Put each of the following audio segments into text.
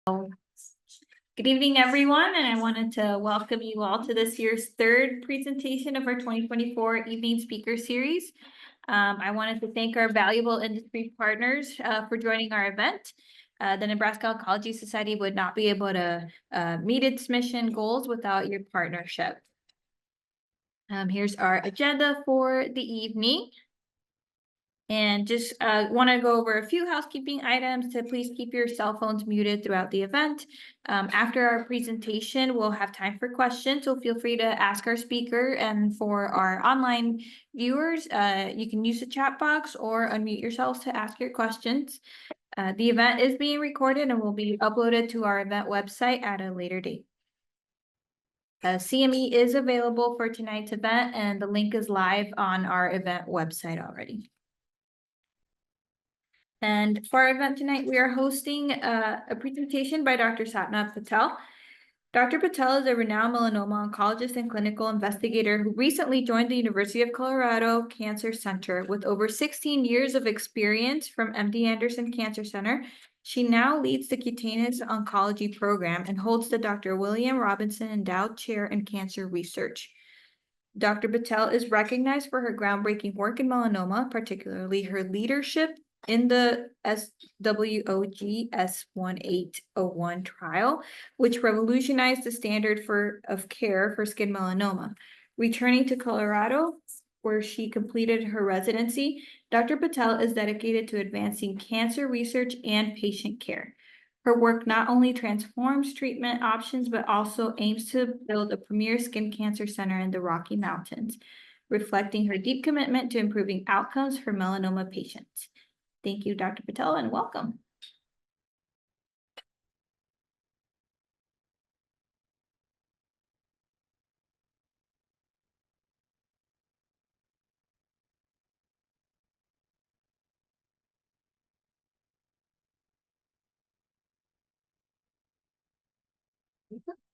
Good evening, everyone, and I wanted to welcome you all to this year's third presentation of our 2024 Evening Speaker Series. I wanted to thank our valuable industry partners for joining our event. The Nebraska Oncology Society would not be able to meet its mission goals without your partnership. Here's our agenda for the evening. And just want to go over a few housekeeping items to please keep your cell phones muted throughout the event. After our presentation, we'll have time for questions, so feel free to ask our speaker. And for our online viewers, you can use the chat box or unmute yourselves to ask your questions. The event is being recorded and will be uploaded to our event website at a later date. CME is available for tonight's event, and the link is live on our event website already. And for our event tonight, we are hosting a presentation by Dr. Satnav Patel. Dr. Patel is a renowned melanoma oncologist and clinical investigator who recently joined the University of Colorado Cancer Center with over 16 years of experience from MD Anderson Cancer Center. She now leads the cutaneous oncology program and holds the Dr. William Robinson Endowed Chair in Cancer Research. Dr. Patel is recognized for her groundbreaking work in melanoma, particularly her leadership in the SWOG S1801 trial, which revolutionized the standard of care for skin melanoma. Returning to Colorado, where she completed her residency, Dr. Patel is dedicated to advancing cancer research and patient care. Her work not only transforms treatment options, but also aims to build a premier skin cancer center in the Rocky Mountains, reflecting her deep commitment to improving outcomes for melanoma patients. Thank you, Dr. Patel, and welcome.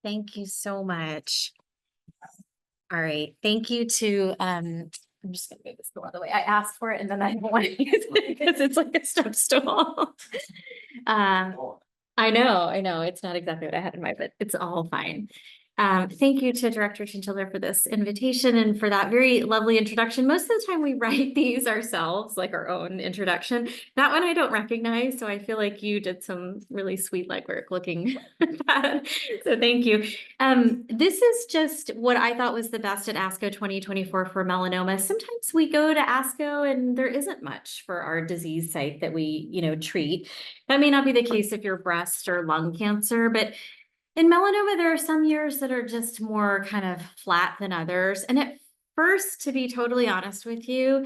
Thank you so much. All right. Thank you to, I'm just gonna move this the other way. I asked for it and then I don't want to use it because it's like a step stool. I know. It's not exactly what I had in mind, but it's all fine. Thank you to Director Chinchilla for this invitation and for that very lovely introduction. Most of the time we write these ourselves, like our own introduction. That one I don't recognize, so I feel like you did some really sweet legwork looking at that. So thank you. This is just what I thought was the best at ASCO 2024 for melanoma. Sometimes we go to ASCO and there isn't much for our disease site that we, treat. That may not be the case if you're breast or lung cancer, but in melanoma, there are some years that are just more kind of flat than others. And at first, to be totally honest with you,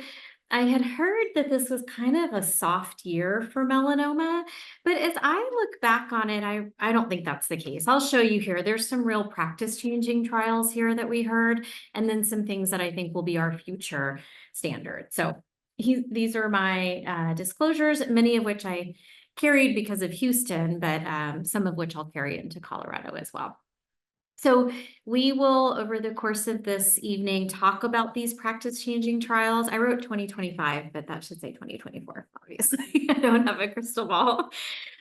I had heard that this was kind of a soft year for melanoma, but as I look back on it, I don't think that's the case. I'll show you here. There's some real practice-changing trials here that we heard, and then some things that I think will be our future standard. So these are my disclosures, many of which I carried because of Houston, but some of which I'll carry into Colorado as well. So we will, over the course of this evening, talk about these practice-changing trials. I wrote 2025, but that should say 2024, obviously. I don't have a crystal ball.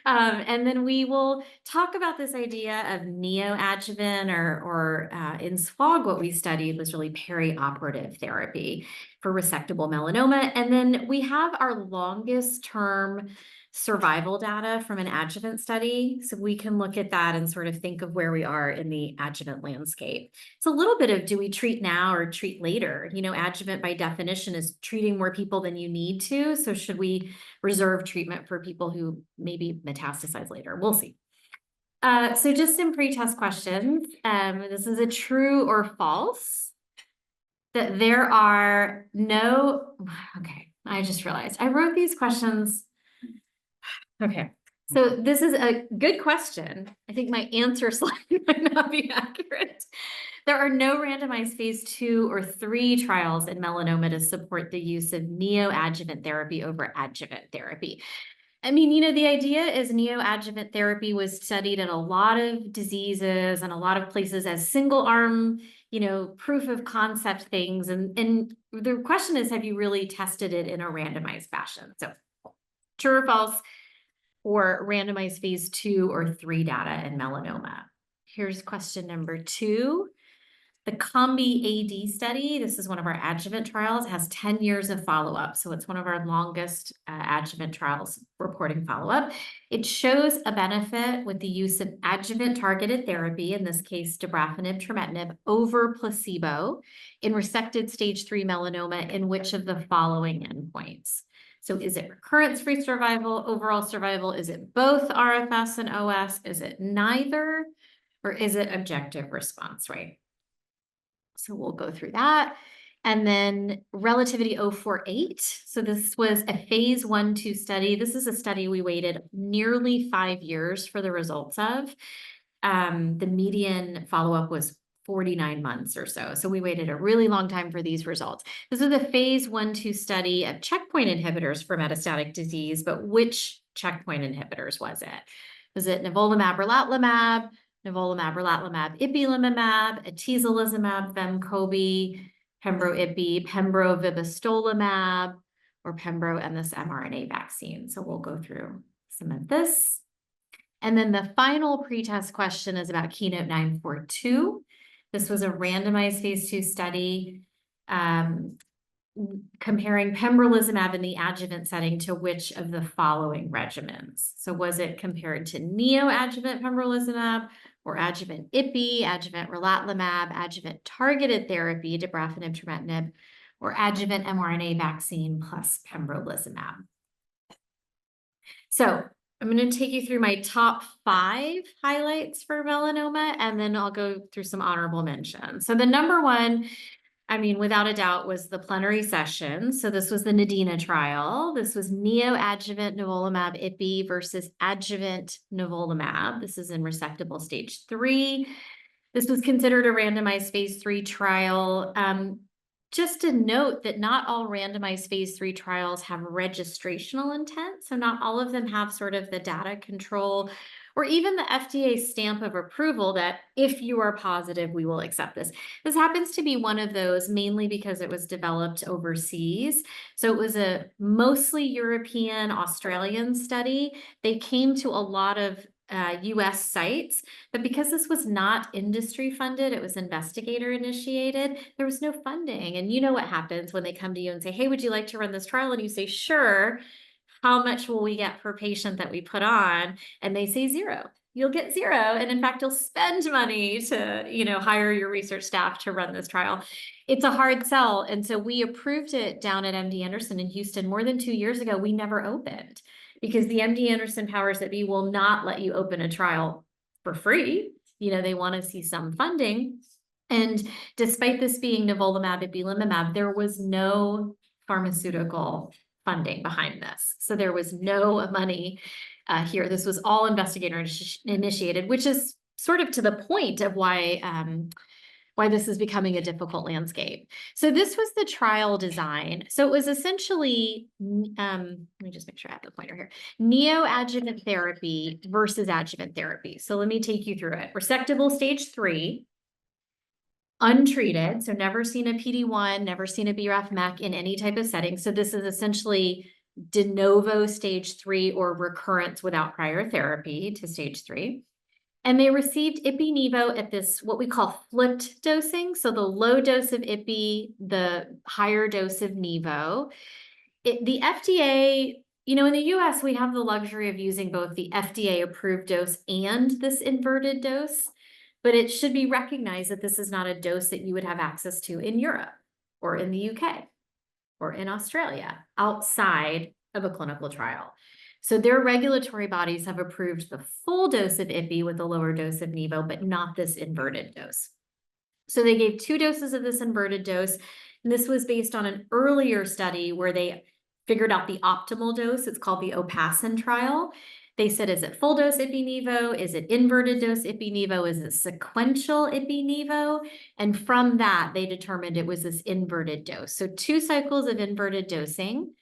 And then we will talk about this idea of neoadjuvant or in SWOG, what we studied was really perioperative therapy for resectable melanoma. And then we have our longest term survival data from an adjuvant study. So we can look at that and sort of think of where we are in the adjuvant landscape. It's a little bit of, do we treat now or treat later? Adjuvant by definition is treating more people than you need to. So should we reserve treatment for people who maybe metastasize later? We'll see. So just some pre-test questions. This is a true or false that there are no, okay, I just realized I wrote these questions. Okay, so this is a good question. I think my answer slide might not be accurate. There are no randomized phase 2 or 3 trials in melanoma to support the use of neoadjuvant therapy over adjuvant therapy. I mean, the idea is neoadjuvant therapy was studied in a lot of diseases and a lot of places as single arm, proof of concept things. And the question is, have you really tested it in a randomized fashion? So true or false? or randomized phase 2 or 3 data in melanoma? Here's question number 2. The Combi AD study, this is one of our adjuvant trials, has 10 years of follow-up. So it's one of our longest adjuvant trials reporting follow-up. It shows a benefit with the use of adjuvant targeted therapy, in this case, dabrafenib, trametinib, over placebo in resected stage 3 melanoma in which of the following endpoints? So is it recurrence-free survival, overall survival? Is it both RFS and OS? Is it neither? Or is it objective response rate? So we'll go through that. And then relativity 048. So this was a phase 1/2 study. This is a study we waited nearly 5 years for the results of. The median follow-up was 49 months or so. So we waited a really long time for these results. This was a phase 1/2 study of checkpoint inhibitors for metastatic disease, but which checkpoint inhibitors was it? Was it nivolumab, relatlimab, ipilimumab, atezolizumab, Vemcobi, pembro-ipi, pembro-vibostolimab, or pembro and this mRNA vaccine? So we'll go through some of this. And then the final pretest question is about Keynote 942. This was a randomized phase 2 study comparing pembrolizumab in the adjuvant setting to which of the following regimens? So was it compared to neoadjuvant pembrolizumab or adjuvant ipi, adjuvant relatlimab, adjuvant targeted therapy, dabrafenib, trametinib, or adjuvant mRNA vaccine plus pembrolizumab? So I'm going to take you through my top 5 highlights for melanoma, and then I'll go through some honorable mentions. So the number one, I mean, without a doubt, was the plenary session. So this was the NADINA trial. This was neoadjuvant nivolumab ipi versus adjuvant nivolumab. This is in resectable stage 3. This was considered a randomized phase 3 trial. Just to note that not all randomized phase 3 trials have registrational intent. So not all of them have sort of the data control or even the FDA stamp of approval that if you are positive, we will accept this. This happens to be one of those, mainly because it was developed overseas. So it was a mostly European, Australian study. They came to a lot of US sites, but because this was not industry funded, it was investigator initiated, there was no funding. And you know what happens when they come to you and say, hey, would you like to run this trial? And you say, sure. How much will we get per patient that we put on? And they say 0. You'll get 0. And in fact, you'll spend money to, hire your research staff to run this trial. It's a hard sell. And so we approved it down at MD Anderson in Houston more than 2 years ago. We never opened because the MD Anderson powers that be will not let you open a trial for free. They want to see some funding. And despite this being nivolumab, ipilimumab, there was no pharmaceutical funding behind this. So there was no money here. This was all investigator initiated, which is sort of to the point of why this is becoming a difficult landscape. So this was the trial design. So it was essentially, let me just make sure I have the pointer here, neoadjuvant therapy versus adjuvant therapy. So let me take you through it. Resectable stage 3, untreated, so never seen a PD-1, never seen a BRAF/MEK in any type of setting. So this is essentially de novo stage 3 or recurrence without prior therapy to stage 3. And they received ipi-nivo at this, what we call flipped dosing. So the low dose of ipi, the higher dose of nivo. The FDA, in the US, we have the luxury of using both the FDA approved dose and this inverted dose. But it should be recognized that this is not a dose that you would have access to in Europe or in the UK or in Australia outside of a clinical trial. So their regulatory bodies have approved the full dose of ipi with a lower dose of nivo, but not this inverted dose. So they gave 2 doses of this inverted dose. And this was based on an earlier study where they figured out the optimal dose. It's called the OPASSIN trial. They said, is it full dose ipi-nivo? Is it inverted dose ipi-nivo? Is it sequential ipi-nivo? And from that, they determined it was this inverted dose. So 2 cycles of inverted dosing.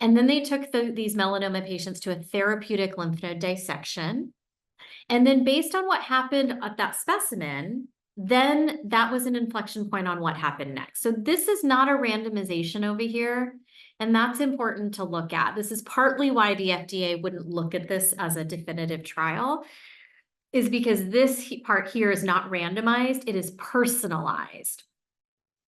And then they took these melanoma patients to a therapeutic lymph node dissection. And then based on what happened at that specimen, then that was an inflection point on what happened next. So this is not a randomization over here. And that's important to look at. This is partly why the FDA wouldn't look at this as a definitive trial, is because this part here is not randomized, it is personalized.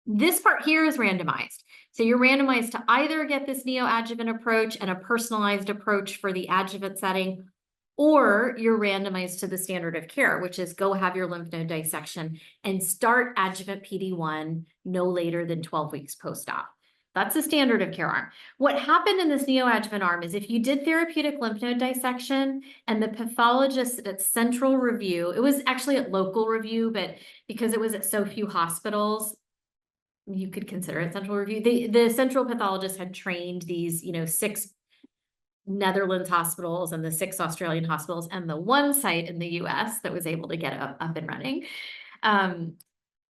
This part here is randomized. So you're randomized to either get this neoadjuvant approach and a personalized approach for the adjuvant setting, or you're randomized to the standard of care, which is go have your lymph node dissection and start adjuvant PD-1 no later than 12 weeks post-op. That's the standard of care arm. What happened in this neoadjuvant arm is if you did therapeutic lymph node dissection and the pathologist at central review, it was actually at local review, but because it was at so few hospitals, you could consider it central review. The central pathologist had trained these, 6 Netherlands hospitals and the 6 Australian hospitals and the one site in the US that was able to get up and running.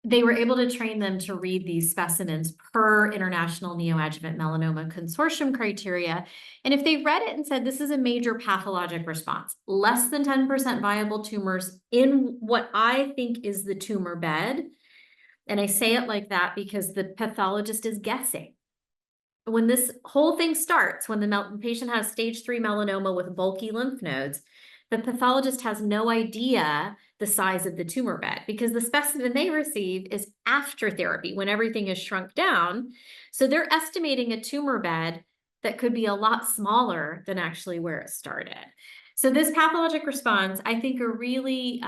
They were able to train them to read these specimens per International Neoadjuvant Melanoma Consortium criteria. And if they read it and said, this is a major pathologic response, less than 10% viable tumors in what I think is the tumor bed. And I say it like that because the pathologist is guessing. When this whole thing starts, when the patient has stage 3 melanoma with bulky lymph nodes, the pathologist has no idea the size of the tumor bed because the specimen they receive is after therapy when everything is shrunk down. So they're estimating a tumor bed that could be a lot smaller than actually where it started. So this pathologic response, I think a really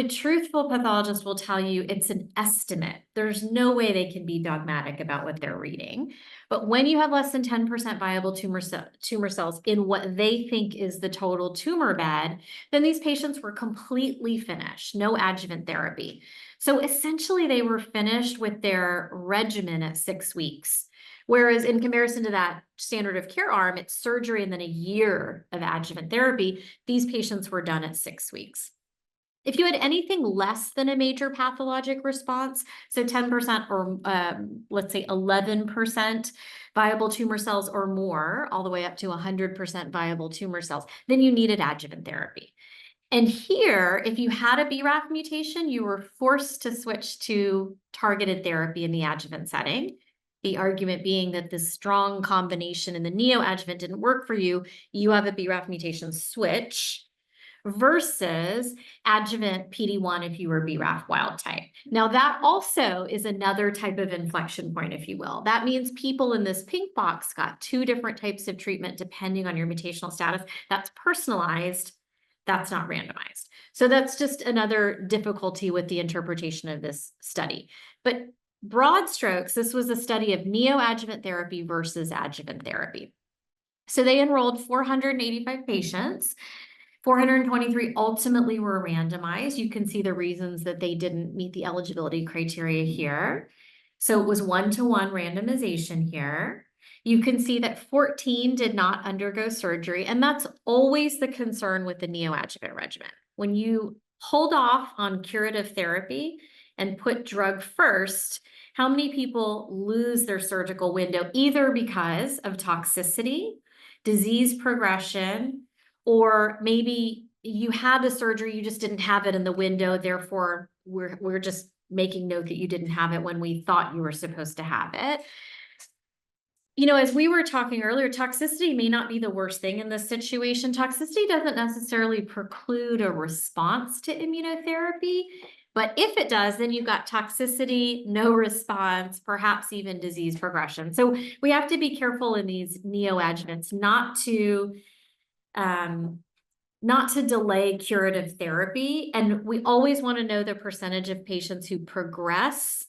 truthful pathologist will tell you it's an estimate. There's no way they can be dogmatic about what they're reading. But when you have less than 10% viable tumor cells in what they think is the total tumor bed, then these patients were completely finished, no adjuvant therapy. So essentially they were finished with their regimen at 6 weeks. Whereas in comparison to that standard of care arm, it's surgery and then a year of adjuvant therapy. These patients were done at 6 weeks. If you had anything less than a major pathologic response, so 10% or let's say 11% viable tumor cells or more, all the way up to 100% viable tumor cells, then you needed adjuvant therapy. And here, if you had a BRAF mutation, you were forced to switch to targeted therapy in the adjuvant setting. The argument being that this strong combination in the neoadjuvant didn't work for you, you have a BRAF mutation switch versus adjuvant PD-1 if you were BRAF wild type. Now that also is another type of inflection point, if you will. That means people in this pink box got 2 different types of treatment depending on your mutational status. That's personalized, that's not randomized. So that's just another difficulty with the interpretation of this study. But broad strokes, this was a study of neoadjuvant therapy versus adjuvant therapy. So they enrolled 485 patients. 423 ultimately were randomized. You can see the reasons that they didn't meet the eligibility criteria here. So it was 1-to-1 randomization here. You can see that 14 did not undergo surgery, and that's always the concern with the neoadjuvant regimen. When you hold off on curative therapy and put drug first, how many people lose their surgical window either because of toxicity, disease progression, or maybe you had the surgery, you just didn't have it in the window, therefore we're just making note that you didn't have it when we thought you were supposed to have it. As we were talking earlier, toxicity may not be the worst thing in this situation. Toxicity doesn't necessarily preclude a response to immunotherapy, but if it does, then you've got toxicity, no response, perhaps even disease progression. So we have to be careful in these neoadjuvants not to delay curative therapy. And we always want to know the percentage of patients who progress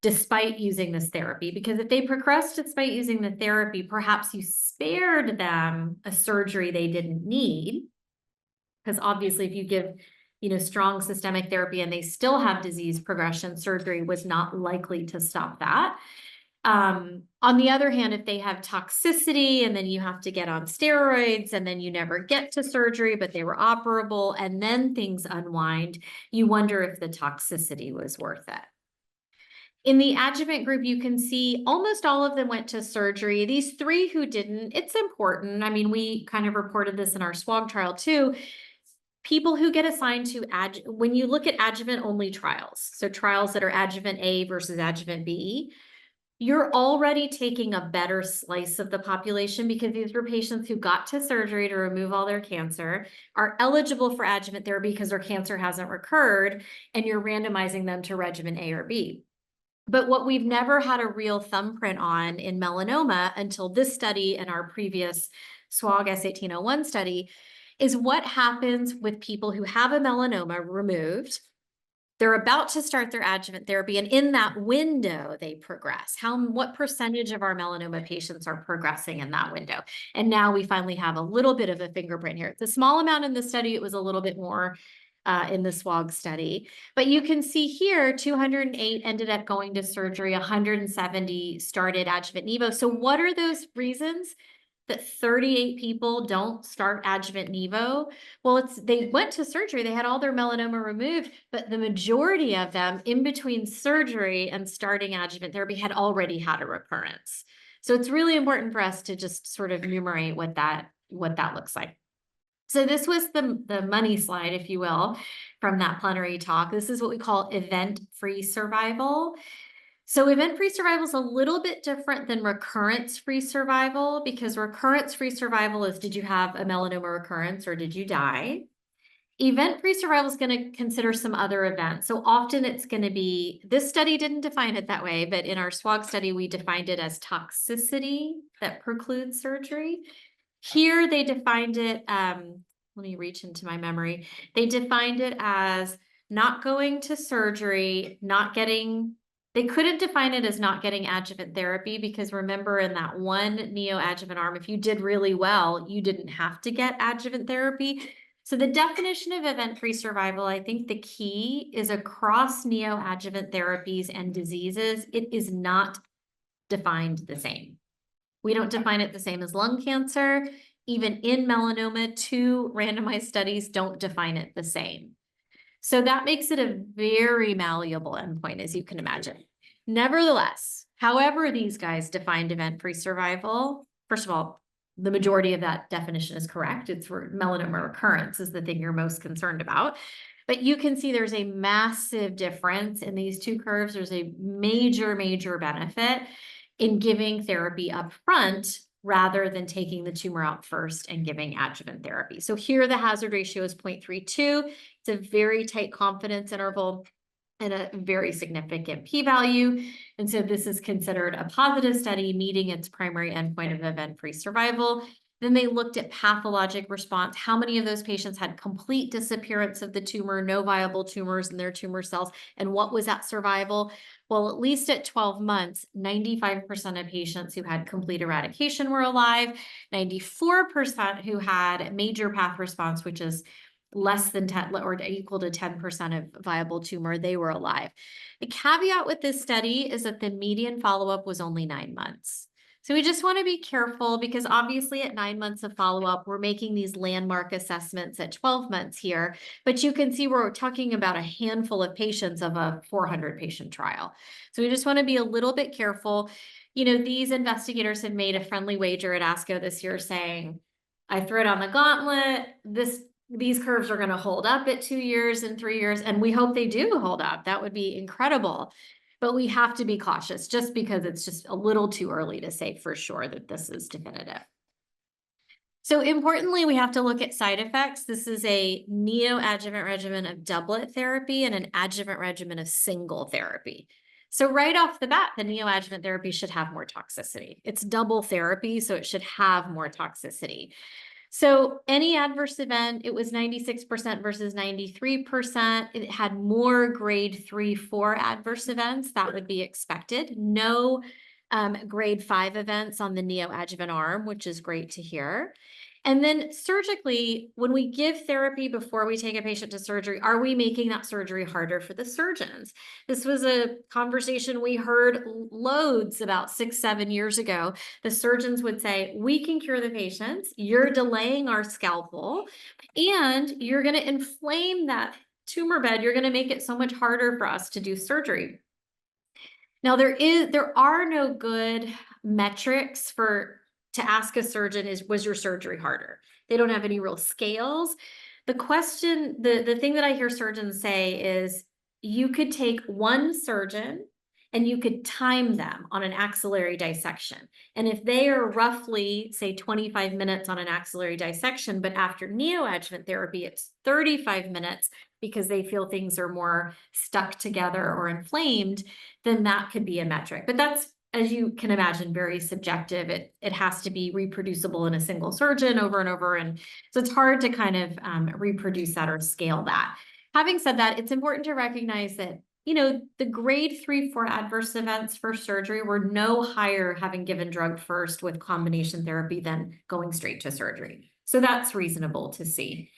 despite using this therapy, because if they progressed despite using the therapy, perhaps you spared them a surgery they didn't need. Because obviously if you give, strong systemic therapy and they still have disease progression, surgery was not likely to stop that. On the other hand, if they have toxicity and then you have to get on steroids and then you never get to surgery, but they were operable and then things unwind, you wonder if the toxicity was worth it. In the adjuvant group, you can see almost all of them went to surgery. These 3 who didn't, it's important. I mean, we kind of reported this in our SWOG trial too. People who get assigned to when you look at adjuvant only trials, so trials that are adjuvant A versus adjuvant B, you're already taking a better slice of the population because these were patients who got to surgery to remove all their cancer, are eligible for adjuvant therapy because their cancer hasn't recurred, and you're randomizing them to regimen A or B. But what we've never had a real thumbprint on in melanoma until this study and our previous SWOG S1801 study is what happens with people who have a melanoma removed. They're about to start their adjuvant therapy, and in that window, they progress. What percentage of our melanoma patients are progressing in that window? And now we finally have a little bit of a fingerprint here. It's a small amount in the study. It was a little bit more in the SWOG study. But you can see here, 208 ended up going to surgery, 170 started adjuvant Nivo. So what are those reasons that 38 people don't start adjuvant Nivo? Well, they went to surgery, they had all their melanoma removed, but the majority of them in between surgery and starting adjuvant therapy had already had a recurrence. So it's really important for us to just sort of enumerate what that looks like. So this was the money slide, if you will, from that plenary talk. This is what we call event-free survival. So event-free survival is a little bit different than recurrence-free survival, because recurrence-free survival is, did you have a melanoma recurrence or did you die? Event-free survival is going to consider some other events. So often it's going to be, this study didn't define it that way, but in our SWOG study, we defined it as toxicity that precludes surgery. Here they defined it, let me reach into my memory. They defined it as not going to surgery, they couldn't define it as not getting adjuvant therapy, because remember, in that one neoadjuvant arm, if you did really well, you didn't have to get adjuvant therapy. So the definition of event-free survival, I think the key is across neoadjuvant therapies and diseases, it is not defined the same. We don't define it the same as lung cancer. Even in melanoma, 2 randomized studies don't define it the same. So that makes it a very malleable endpoint, as you can imagine. Nevertheless, however these guys defined event-free survival, first of all, the majority of that definition is correct. It's melanoma recurrence is the thing you're most concerned about. But you can see there's a massive difference in these 2 curves. There's a major, major benefit in giving therapy up front rather than taking the tumor out first and giving adjuvant therapy. So here the hazard ratio is 0.32. It's a very tight confidence interval and a very significant p-value. And so this is considered a positive study meeting its primary endpoint of event-free survival. Then they looked at pathologic response. How many of those patients had complete disappearance of the tumor, no viable tumors in their tumor cells, and what was that survival? Well, at least at 12 months, 95% of patients who had complete eradication were alive, 94% who had major path response, which is less than 10 or equal to 10% of viable tumor, they were alive. The caveat with this study is that the median follow-up was only 9 months. So we just want to be careful, because obviously at 9 months of follow-up, we're making these landmark assessments at 12 months here, but you can see we're talking about a handful of patients of a 400 patient trial. So we just want to be a little bit careful. You know, these investigators have made a friendly wager at ASCO this year saying, I threw it on the gauntlet. These curves are going to hold up at 2 years and 3 years, and we hope they do hold up. That would be incredible. But we have to be cautious just because it's just a little too early to say for sure that this is definitive. So importantly, we have to look at side effects. This is a neoadjuvant regimen of doublet therapy and an adjuvant regimen of single therapy. So right off the bat, the neoadjuvant therapy should have more toxicity. It's double therapy, so it should have more toxicity. So any adverse event, it was 96% versus 93%. It had more grade 3-4 adverse events. That would be expected. No grade 5 events on the neoadjuvant arm, which is great to hear. And then surgically, when we give therapy before we take a patient to surgery, are we making that surgery harder for the surgeons? This was a conversation we heard loads about 6-7 years ago. The surgeons would say, we can cure the patients, you're delaying our scalpel, and you're going to inflame that tumor bed. You're going to make it so much harder for us to do surgery. Now, there are no good metrics to ask a surgeon was your surgery harder? They don't have any real scales. The thing that I hear surgeons say is, you could take one surgeon and you could time them on an axillary dissection. And if they are roughly, say, 25 minutes on an axillary dissection, but after neoadjuvant therapy, it's 35 minutes because they feel things are more stuck together or inflamed, then that could be a metric. But that's, as you can imagine, very subjective. It has to be reproducible in a single surgeon over and over. And so it's hard to kind of reproduce that or scale that. Having said that, it's important to recognize that, you know, the grade 3-4 adverse events for surgery were no higher having given drug first with combination therapy than going straight to surgery. So that's reasonable to see.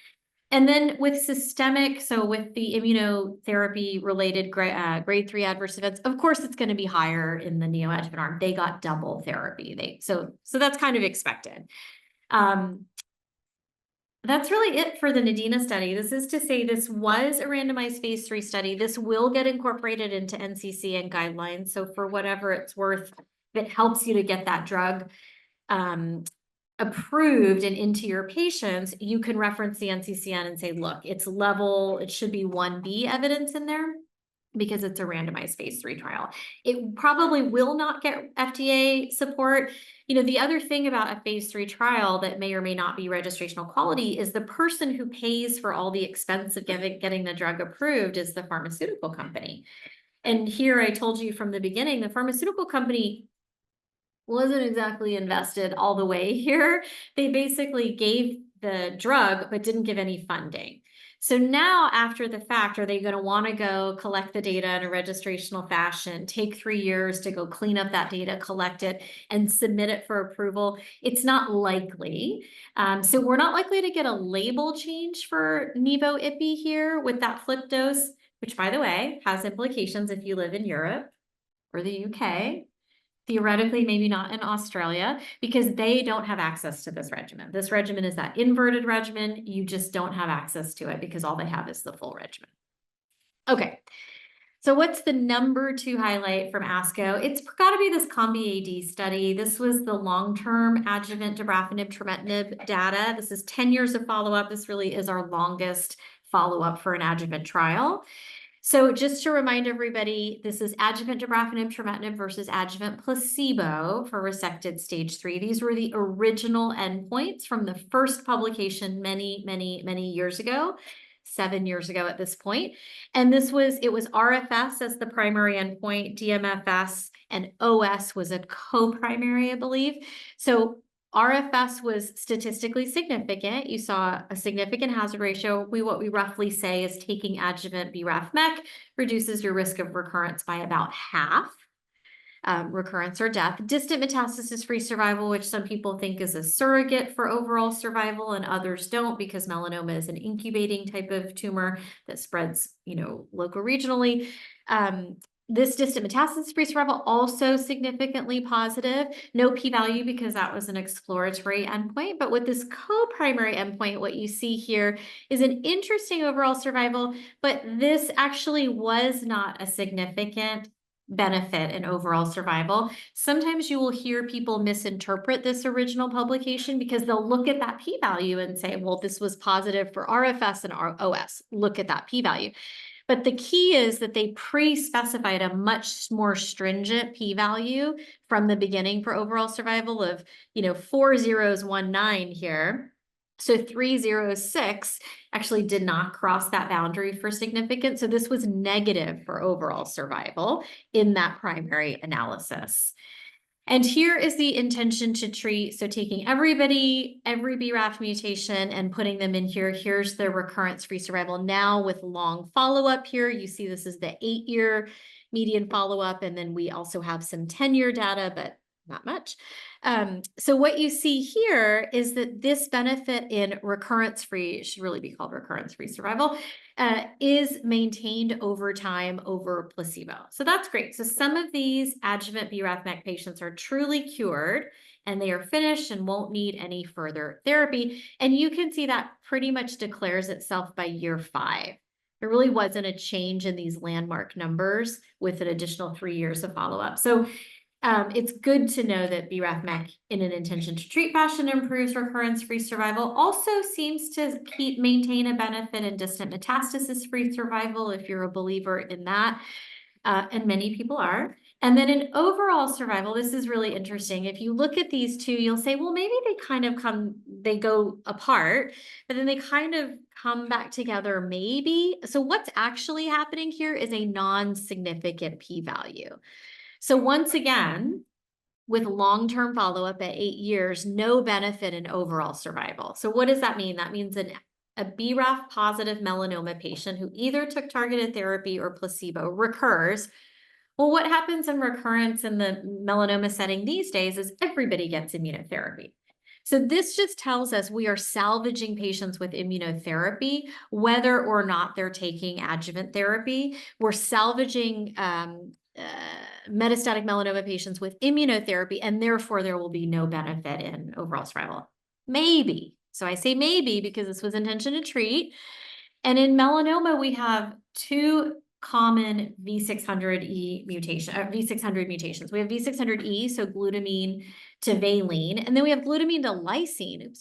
And then with systemic, so with the immunotherapy related grade 3 adverse events, of course, it's going to be higher in the neoadjuvant arm. They got double therapy. So that's kind of expected. That's really it for the NADINA study. This is to say this was a randomized phase 3 study. This will get incorporated into NCCN guidelines. So for whatever it's worth, if it helps you to get that drug approved and into your patients, you can reference the NCCN and say, look, it's level, it should be 1B evidence in there because it's a randomized phase 3 trial. It probably will not get FDA support. You know, the other thing about a phase 3 trial that may or may not be registrational quality is the person who pays for all the expense of getting the drug approved is the pharmaceutical company. And here I told you from the beginning, the pharmaceutical company wasn't exactly invested all the way here. They basically gave the drug, but didn't give any funding. So now after the fact, are they going to want to go collect the data in a registrational fashion, take 3 years to go clean up that data, collect it, and submit it for approval? It's not likely. So we're not likely to get a label change for Nivo-Ipi here with that flip dose, which, by the way, has implications if you live in Europe or the UK. Theoretically, maybe not in Australia, because they don't have access to this regimen. This regimen is that inverted regimen. You just don't have access to it because all they have is the full regimen. Okay, so what's the number 2 highlight from ASCO? It's got to be this Combi-AD study. This was the long-term adjuvant dabrafenib trametinib data. This is 10 years of follow-up. This really is our longest follow-up for an adjuvant trial. So just to remind everybody, this is adjuvant dabrafenib trametinib versus adjuvant placebo for resected stage 3. These were the original endpoints from the first publication many, many, many years ago, 7 years ago at this point. And it was RFS as the primary endpoint, DMFS and OS was a co-primary, I believe. So RFS was statistically significant. You saw a significant hazard ratio. What we roughly say is taking adjuvant BRAF/MEK reduces your risk of recurrence by about half, recurrence or death. Distant metastasis-free survival, which some people think is a surrogate for overall survival and others don't because melanoma is an incubating type of tumor that spreads, loco-regionally. This distant metastasis-free survival also significantly positive. No p-value because that was an exploratory endpoint. But with this co-primary endpoint, what you see here is an interesting overall survival, but this actually was not a significant benefit in overall survival. Sometimes you will hear people misinterpret this original publication because they'll look at that p-value and say, well, this was positive for RFS and OS. Look at that p-value. But the key is that they pre-specified a much more stringent p-value from the beginning for overall survival of, 4019 here. So 306 actually did not cross that boundary for significance. So this was negative for overall survival in that primary analysis. And here is the intention to treat. So taking everybody, every BRAF mutation and putting them in here. Here's the recurrence-free survival now with long follow-up here. You see this is the 8-year median follow-up. And then we also have some 10-year data, but not much. So what you see here is that this benefit in recurrence-free, it should really be called recurrence-free survival, is maintained over time over placebo. So that's great. So some of these adjuvant BRAF/MEK patients are truly cured and they are finished and won't need any further therapy. And you can see that pretty much declares itself by year 5. There really wasn't a change in these landmark numbers with an additional 3 years of follow-up. So it's good to know that BRAF/MEK in an intention to treat fashion improves recurrence-free survival. Also seems to maintain a benefit in distant metastasis-free survival if you're a believer in that, and many people are. And then in overall survival, this is really interesting. If you look at these two, you'll say, well, maybe they go apart, but then they kind of come back together, maybe. So what's actually happening here is a non-significant p-value. So once again, with long-term follow-up at 8 years, no benefit in overall survival. So what does that mean? That means a BRAF positive melanoma patient who either took targeted therapy or placebo recurs. Well, what happens in recurrence in the melanoma setting these days is everybody gets immunotherapy. So this just tells us we are salvaging patients with immunotherapy, whether or not they're taking adjuvant therapy. We're salvaging metastatic melanoma patients with immunotherapy, and therefore there will be no benefit in overall survival. Maybe. So I say maybe because this was intention to treat. And in melanoma, we have two common V600E mutation, V600 mutations. We have V600E, so glutamine to valine, and then we have glutamine to lysine,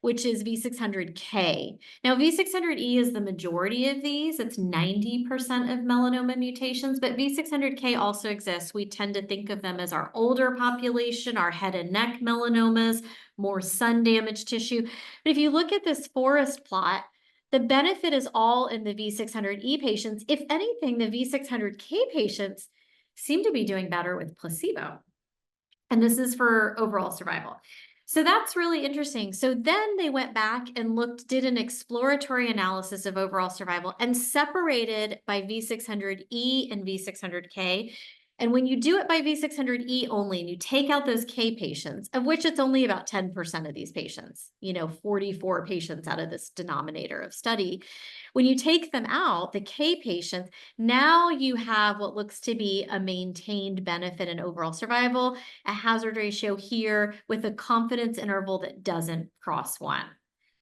which is V600K. Now, V600E is the majority of these. It's 90% of melanoma mutations, but V600K also exists. We tend to think of them as our older population, our head and neck melanomas, more sun damaged tissue. But if you look at this forest plot, the benefit is all in the V600E patients. If anything, the V600K patients seem to be doing better with placebo. And this is for overall survival. So that's really interesting. So then they went back and did an exploratory analysis of overall survival and separated by V600E and V600K. And when you do it by V600E only, and you take out those K patients, of which it's only about 10% of these patients, 44 patients out of this denominator of study. When you take them out, the K patients, now you have what looks to be a maintained benefit in overall survival, a hazard ratio here with a confidence interval that doesn't cross 1.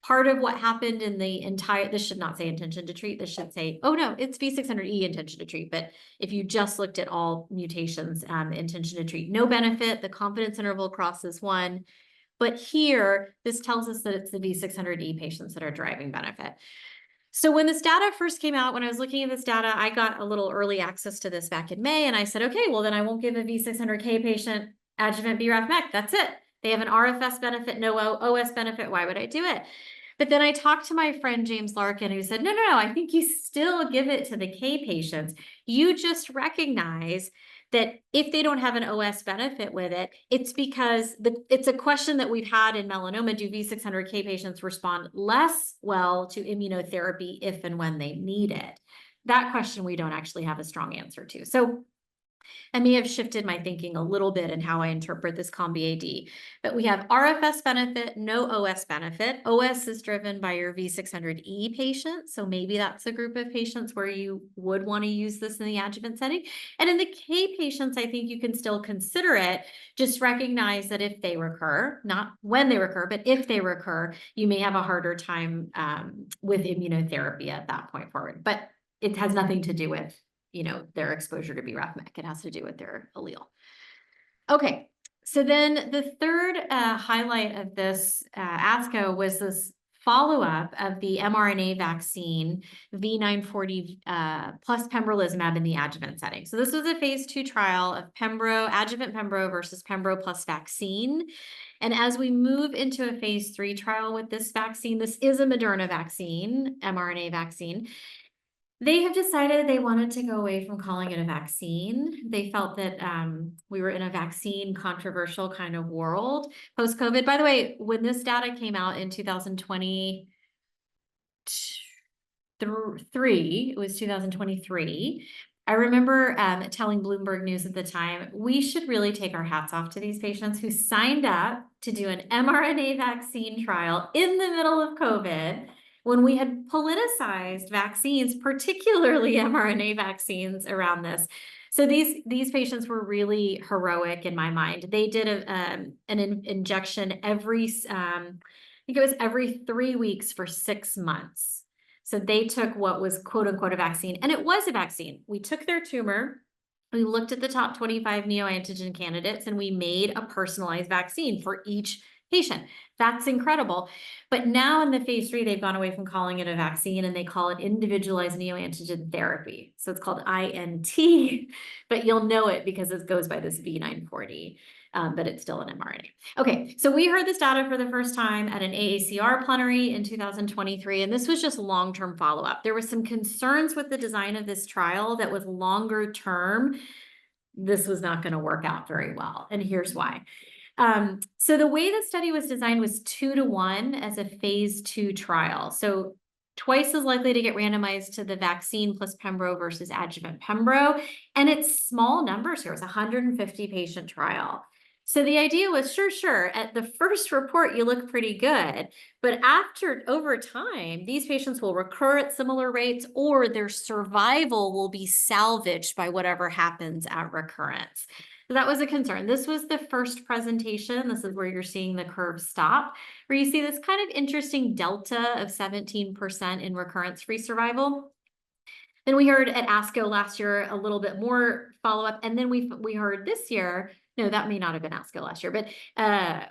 Part of what happened in the entire, this should not say intention to treat, this should say, oh no, it's V600E intention to treat. But if you just looked at all mutations, intention to treat, no benefit, the confidence interval crosses 1. But here, this tells us that it's the V600E patients that are driving benefit. So when this data first came out, when I was looking at this data, I got a little early access to this back in May, and I said, okay, well then I won't give a V600K patient adjuvant BRAF MEK, that's it. They have an RFS benefit, no OS benefit, why would I do it? But then I talked to my friend James Larkin, who said, no, I think you still give it to the K patients. You just recognize that if they don't have an OS benefit with it, it's because it's a question that we've had in melanoma. Do V600K patients respond less well to immunotherapy if and when they need it? That question we don't actually have a strong answer to. So I may have shifted my thinking a little bit in how I interpret this COMBI-AD, but we have RFS benefit, no OS benefit. OS is driven by your V600E patient, so maybe that's a group of patients where you would want to use this in the adjuvant setting. And in the K patients, I think you can still consider it. Just recognize that if they recur, not when they recur, but if they recur, you may have a harder time with immunotherapy at that point forward. But it has nothing to do with their exposure to BRAF MEK. It has to do with their allele. Okay, so then the third highlight of this ASCO was this follow-up of the mRNA vaccine V940 plus pembrolizumab in the adjuvant setting. So this was a phase 2 trial of adjuvant pembro versus pembro plus vaccine. And as we move into a phase 3 trial with this vaccine, this is a Moderna vaccine, mRNA vaccine. They have decided they wanted to go away from calling it a vaccine. They felt that we were in a vaccine controversial kind of world post-COVID. By the way, when this data came out in 2023, it was 2023. I remember telling Bloomberg News at the time, we should really take our hats off to these patients who signed up to do an mRNA vaccine trial in the middle of COVID, when we had politicized vaccines, particularly mRNA vaccines around this. So these patients were really heroic in my mind. They did an injection every 3 weeks for 6 months. So they took what was quote unquote a vaccine, and it was a vaccine. We took their tumor, we looked at the top 25 neoantigen candidates, and we made a personalized vaccine for each patient. That's incredible. But now in the phase 3, they've gone away from calling it a vaccine and they call it individualized neoantigen therapy. So it's called INT, but you'll know it because it goes by this V940. But it's still an mRNA. Okay, so we heard this data for the first time at an AACR plenary in 2023, and this was just long-term follow-up. There were some concerns with the design of this trial that with longer term, this was not going to work out very well. And here's why. So the way the study was designed was 2-to-1 as a phase 2 trial. So twice as likely to get randomized to the vaccine plus Pembro versus adjuvant Pembro. And it's small numbers here. It was a 150 patient trial. So the idea was, sure, at the first report, you look pretty good, but over time, these patients will recur at similar rates or their survival will be salvaged by whatever happens at recurrence. So that was a concern. This was the first presentation. This is where you're seeing the curve stop, where you see this kind of interesting delta of 17% in recurrence-free survival. Then we heard at ASCO last year a little bit more follow-up, and then we heard this year, no, that may not have been ASCO last year, but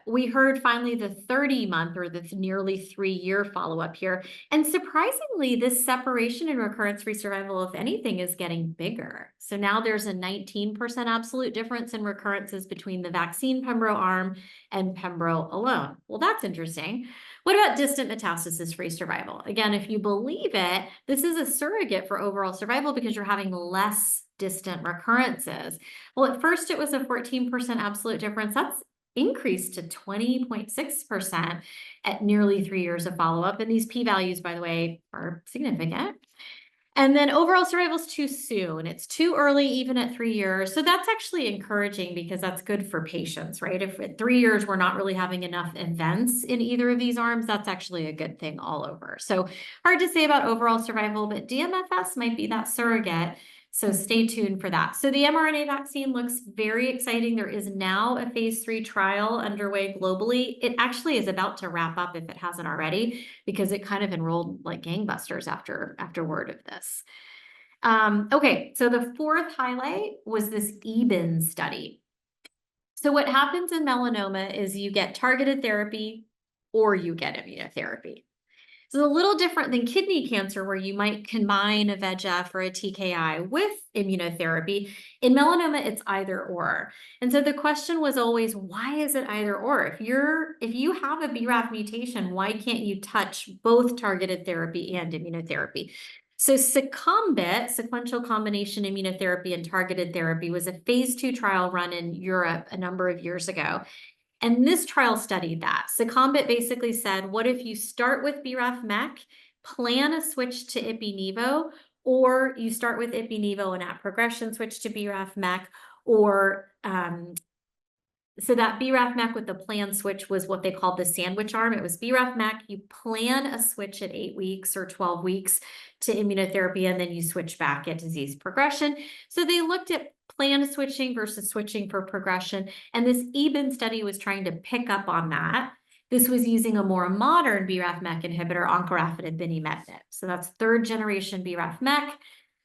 we heard finally the 30-month or the nearly 3-year follow-up here. And surprisingly, this separation in recurrence-free survival, if anything, is getting bigger. So now there's a 19% absolute difference in recurrences between the vaccine Pembro arm and Pembro alone. Well, that's interesting. What about distant metastasis-free survival? Again, if you believe it, this is a surrogate for overall survival because you're having less distant recurrences. Well, at first it was a 14% absolute difference. That's increased to 20.6% at nearly 3 years of follow-up. And these p-values, by the way, are significant. And then overall survival is too soon. It's too early, even at 3 years. So that's actually encouraging because that's good for patients, right? If at 3 years, we're not really having enough events in either of these arms, that's actually a good thing all over. So hard to say about overall survival, but DMFS might be that surrogate. So stay tuned for that. So the mRNA vaccine looks very exciting. There is now a phase 3 trial underway globally. It actually is about to wrap up if it hasn't already, because it kind of enrolled like gangbusters after word of this. Okay, so the fourth highlight was this EBIN study. So what happens in melanoma is you get targeted therapy or you get immunotherapy. So it's a little different than kidney cancer, where you might combine a VEGF or a TKI with immunotherapy. In melanoma, it's either or. And so the question was always, why is it either or? If you have a BRAF mutation, why can't you touch both targeted therapy and immunotherapy? So SECOMBIT, sequential combination immunotherapy and targeted therapy, was a phase 2 trial run in Europe a number of years ago. And this trial studied that. SECOMBIT basically said, what if you start with BRAF/MEK, plan a switch to Ipi/Nivo, or you start with Ipi/Nivo and at progression switch to BRAF/MEK, or so that BRAF/MEK with the plan switch was what they called the sandwich arm. It was BRAF/MEK, you plan a switch at 8 weeks or 12 weeks to immunotherapy, and then you switch back at disease progression. So they looked at plan switching versus switching for progression. And this EBIN study was trying to pick up on that. This was using a more modern BRAF/MEK inhibitor, encorafenib binimetinib. So that's 3rd generation BRAF/MEK.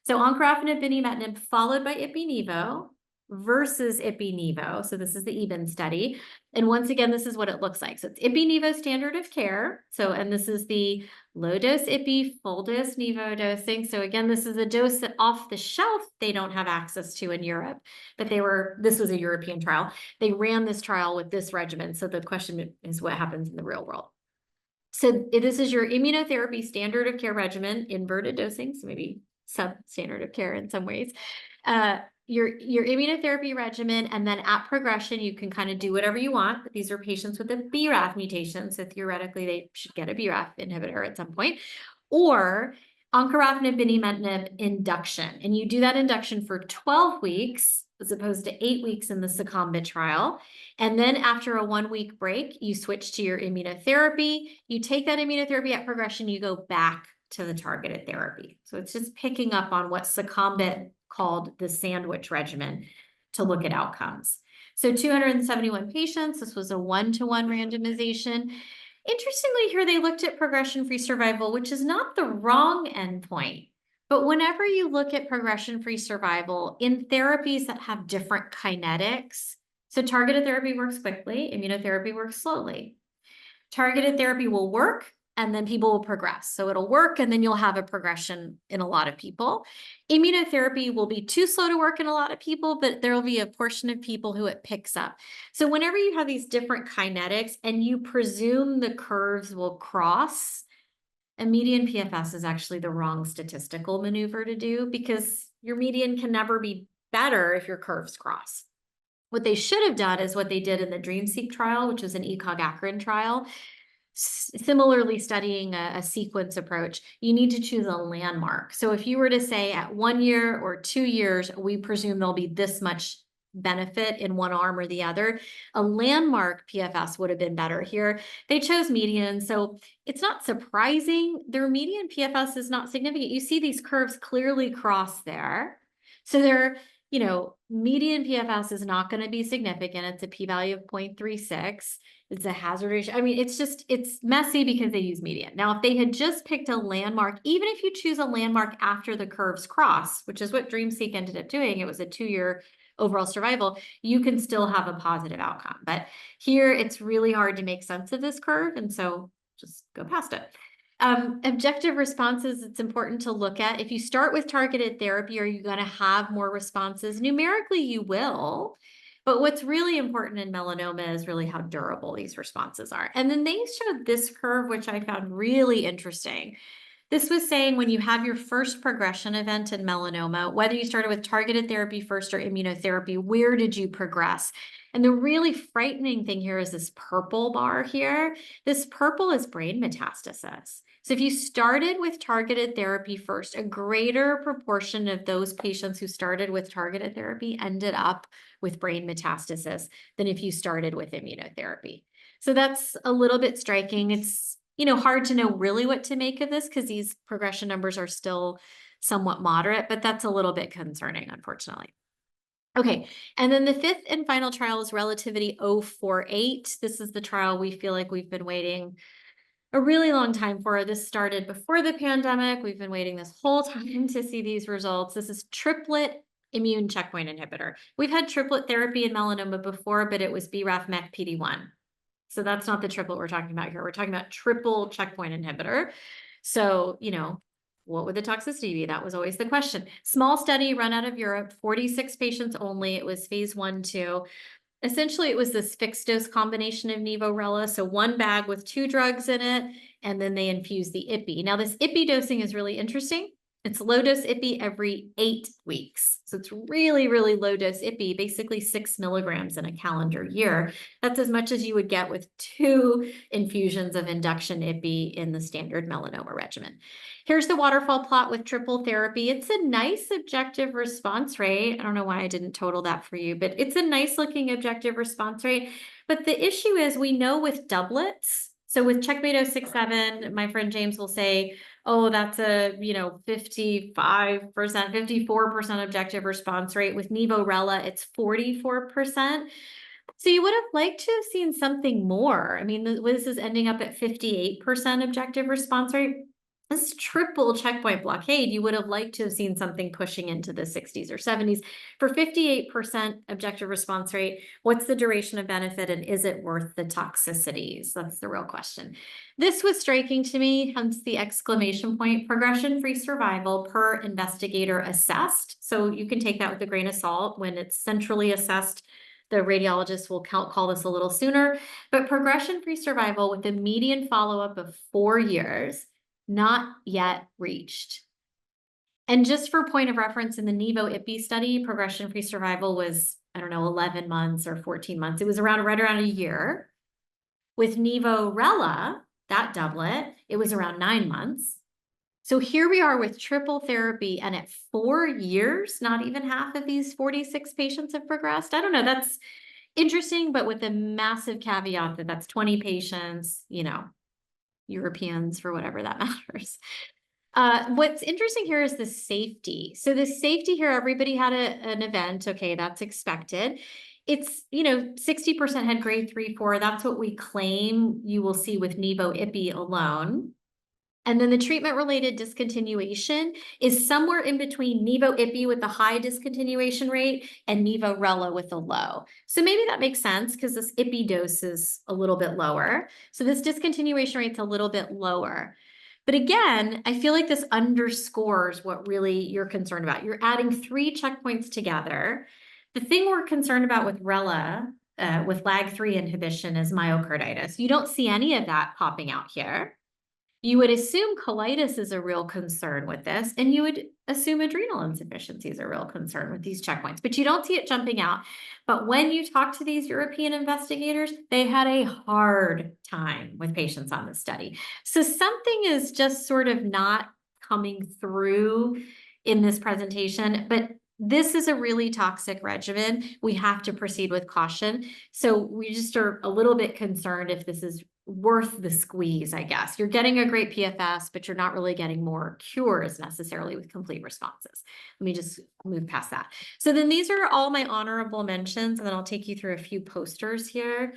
So encorafenib binimetinib followed by Ipi/Nivo versus Ipi/Nivo. So this is the EBIN study. And once again, this is what it looks like. So it's Ipi/Nivo standard of care. So, and this is the low dose Ipi, full dose Nivo dosing. So again, this is a dose that off the shelf, they don't have access to in Europe, but this was a European trial. They ran this trial with this regimen. So the question is what happens in the real world. So this is your immunotherapy standard of care regimen, inverted dosing, so maybe substandard of care in some ways. Your immunotherapy regimen, and then at progression, you can kind of do whatever you want. But these are patients with a BRAF mutation, so theoretically they should get a BRAF inhibitor at some point, or encorafenib binimetinib induction, and you do that induction for 12 weeks as opposed to 8 weeks in the SECOMBIT trial. And then after a 1-week break, you switch to your immunotherapy. You take that immunotherapy at progression, you go back to the targeted therapy. So it's just picking up on what SECOMBIT called the sandwich regimen to look at outcomes. So 271 patients, this was a 1-to-1 randomization. Interestingly, here they looked at progression-free survival, which is not the wrong endpoint. But whenever you look at progression-free survival in therapies that have different kinetics, so targeted therapy works quickly, immunotherapy works slowly. Targeted therapy will work and then people will progress. So it'll work and then you'll have a progression in a lot of people. Immunotherapy will be too slow to work in a lot of people, but there will be a portion of people who it picks up. So whenever you have these different kinetics and you presume the curves will cross, a median PFS is actually the wrong statistical maneuver to do because your median can never be better if your curves cross. What they should have done is what they did in the DreamSeq trial, which was an ECOG-ACRIN trial. Similarly, studying a sequence approach, you need to choose a landmark. So if you were to say at 1 year or 2 years, we presume there'll be this much benefit in one arm or the other, a landmark PFS would have been better here. They chose median, so it's not surprising. Their median PFS is not significant. You see these curves clearly cross there. So their, median PFS is not going to be significant. It's a p-value of 0.36. It's a hazard ratio. I mean, it's messy because they use median. Now, if they had just picked a landmark, even if you choose a landmark after the curves cross, which is what DreamSeq ended up doing, it was a 2-year overall survival, you can still have a positive outcome. But here it's really hard to make sense of this curve. And so just go past it. Objective responses, it's important to look at. If you start with targeted therapy, are you going to have more responses? Numerically, you will. But what's really important in melanoma is really how durable these responses are. And then they showed this curve, which I found really interesting. This was saying when you have your first progression event in melanoma, whether you started with targeted therapy first or immunotherapy, where did you progress? And the really frightening thing here is this purple bar here. This purple is brain metastasis. So if you started with targeted therapy first, a greater proportion of those patients who started with targeted therapy ended up with brain metastasis than if you started with immunotherapy. So that's a little bit striking. It's hard to know really what to make of this because these progression numbers are still somewhat moderate, but that's a little bit concerning, unfortunately. Okay, and then the fifth and final trial is Relativity 048. This is the trial we feel like we've been waiting a really long time for. This started before the pandemic. We've been waiting this whole time to see these results. This is triplet immune checkpoint inhibitor. We've had triplet therapy in melanoma before, but it was BRAF, MEK, PD-1. So that's not the triplet we're talking about here. We're talking about triple checkpoint inhibitor. So, what would the toxicity be? That was always the question. Small study run out of Europe, 46 patients only. It was phase 1/2. Essentially, it was this fixed dose combination of Nivo-Rela. So 1 bag with 2 drugs in it, and then they infused the IPI. Now, this IPI dosing is really interesting. It's low dose IPI every 8 weeks. So it's really, really low dose IPI, basically 6 milligrams in a calendar year. That's as much as you would get with 2 infusions of induction IPI in the standard melanoma regimen. Here's the waterfall plot with triple therapy. It's a nice objective response rate. I don't know why I didn't total that for you, but it's a nice looking objective response rate. But the issue is we know with doublets, so with Checkmate 067, my friend James will say, oh, that's a 55%, 54% objective response rate. With Nivo-Rela, it's 44%. So you would have liked to have seen something more. I mean, this is ending up at 58% objective response rate. This triple checkpoint blockade, you would have liked to have seen something pushing into the 60s or 70s. For 58% objective response rate, what's the duration of benefit and is it worth the toxicities? That's the real question. This was striking to me, hence the exclamation point, progression-free survival per investigator assessed. So you can take that with a grain of salt. When it's centrally assessed, the radiologist will call this a little sooner, but progression-free survival with a median follow-up of 4 years, not yet reached. And just for point of reference, in the Nivo-IPI study, progression-free survival was, 11 months or 14 months. It was right around a year. With Nivo-Rela, that doublet, it was around 9 months. So here we are with triple therapy, and at 4 years, not even half of these 46 patients have progressed. I don't know, that's interesting, but with a massive caveat that that's 20 patients, Europeans for whatever that matters. What's interesting here is the safety. So the safety here, everybody had an event. Okay, that's expected. It's, 60% had grade 3, 4. That's what we claim you will see with Nivo-IPI alone. And then the treatment-related discontinuation is somewhere in between Nivo-Ipi with the high discontinuation rate and Nivo-Rela with the low. So maybe that makes sense because this Ipi dose is a little bit lower. So this discontinuation rate's a little bit lower. But again, I feel like this underscores what really you're concerned about. You're adding 3 checkpoints together. The thing we're concerned about with Rela, with LAG3 inhibition is myocarditis. You don't see any of that popping out here. You would assume colitis is a real concern with this, and you would assume adrenal insufficiency is a real concern with these checkpoints, but you don't see it jumping out. But when you talk to these European investigators, they had a hard time with patients on this study. So something is just sort of not coming through in this presentation, but this is a really toxic regimen. We have to proceed with caution. So we just are a little bit concerned if this is worth the squeeze, I guess. You're getting a great PFS, but you're not really getting more cures necessarily with complete responses. Let me just move past that. So then these are all my honorable mentions, and then I'll take you through a few posters here.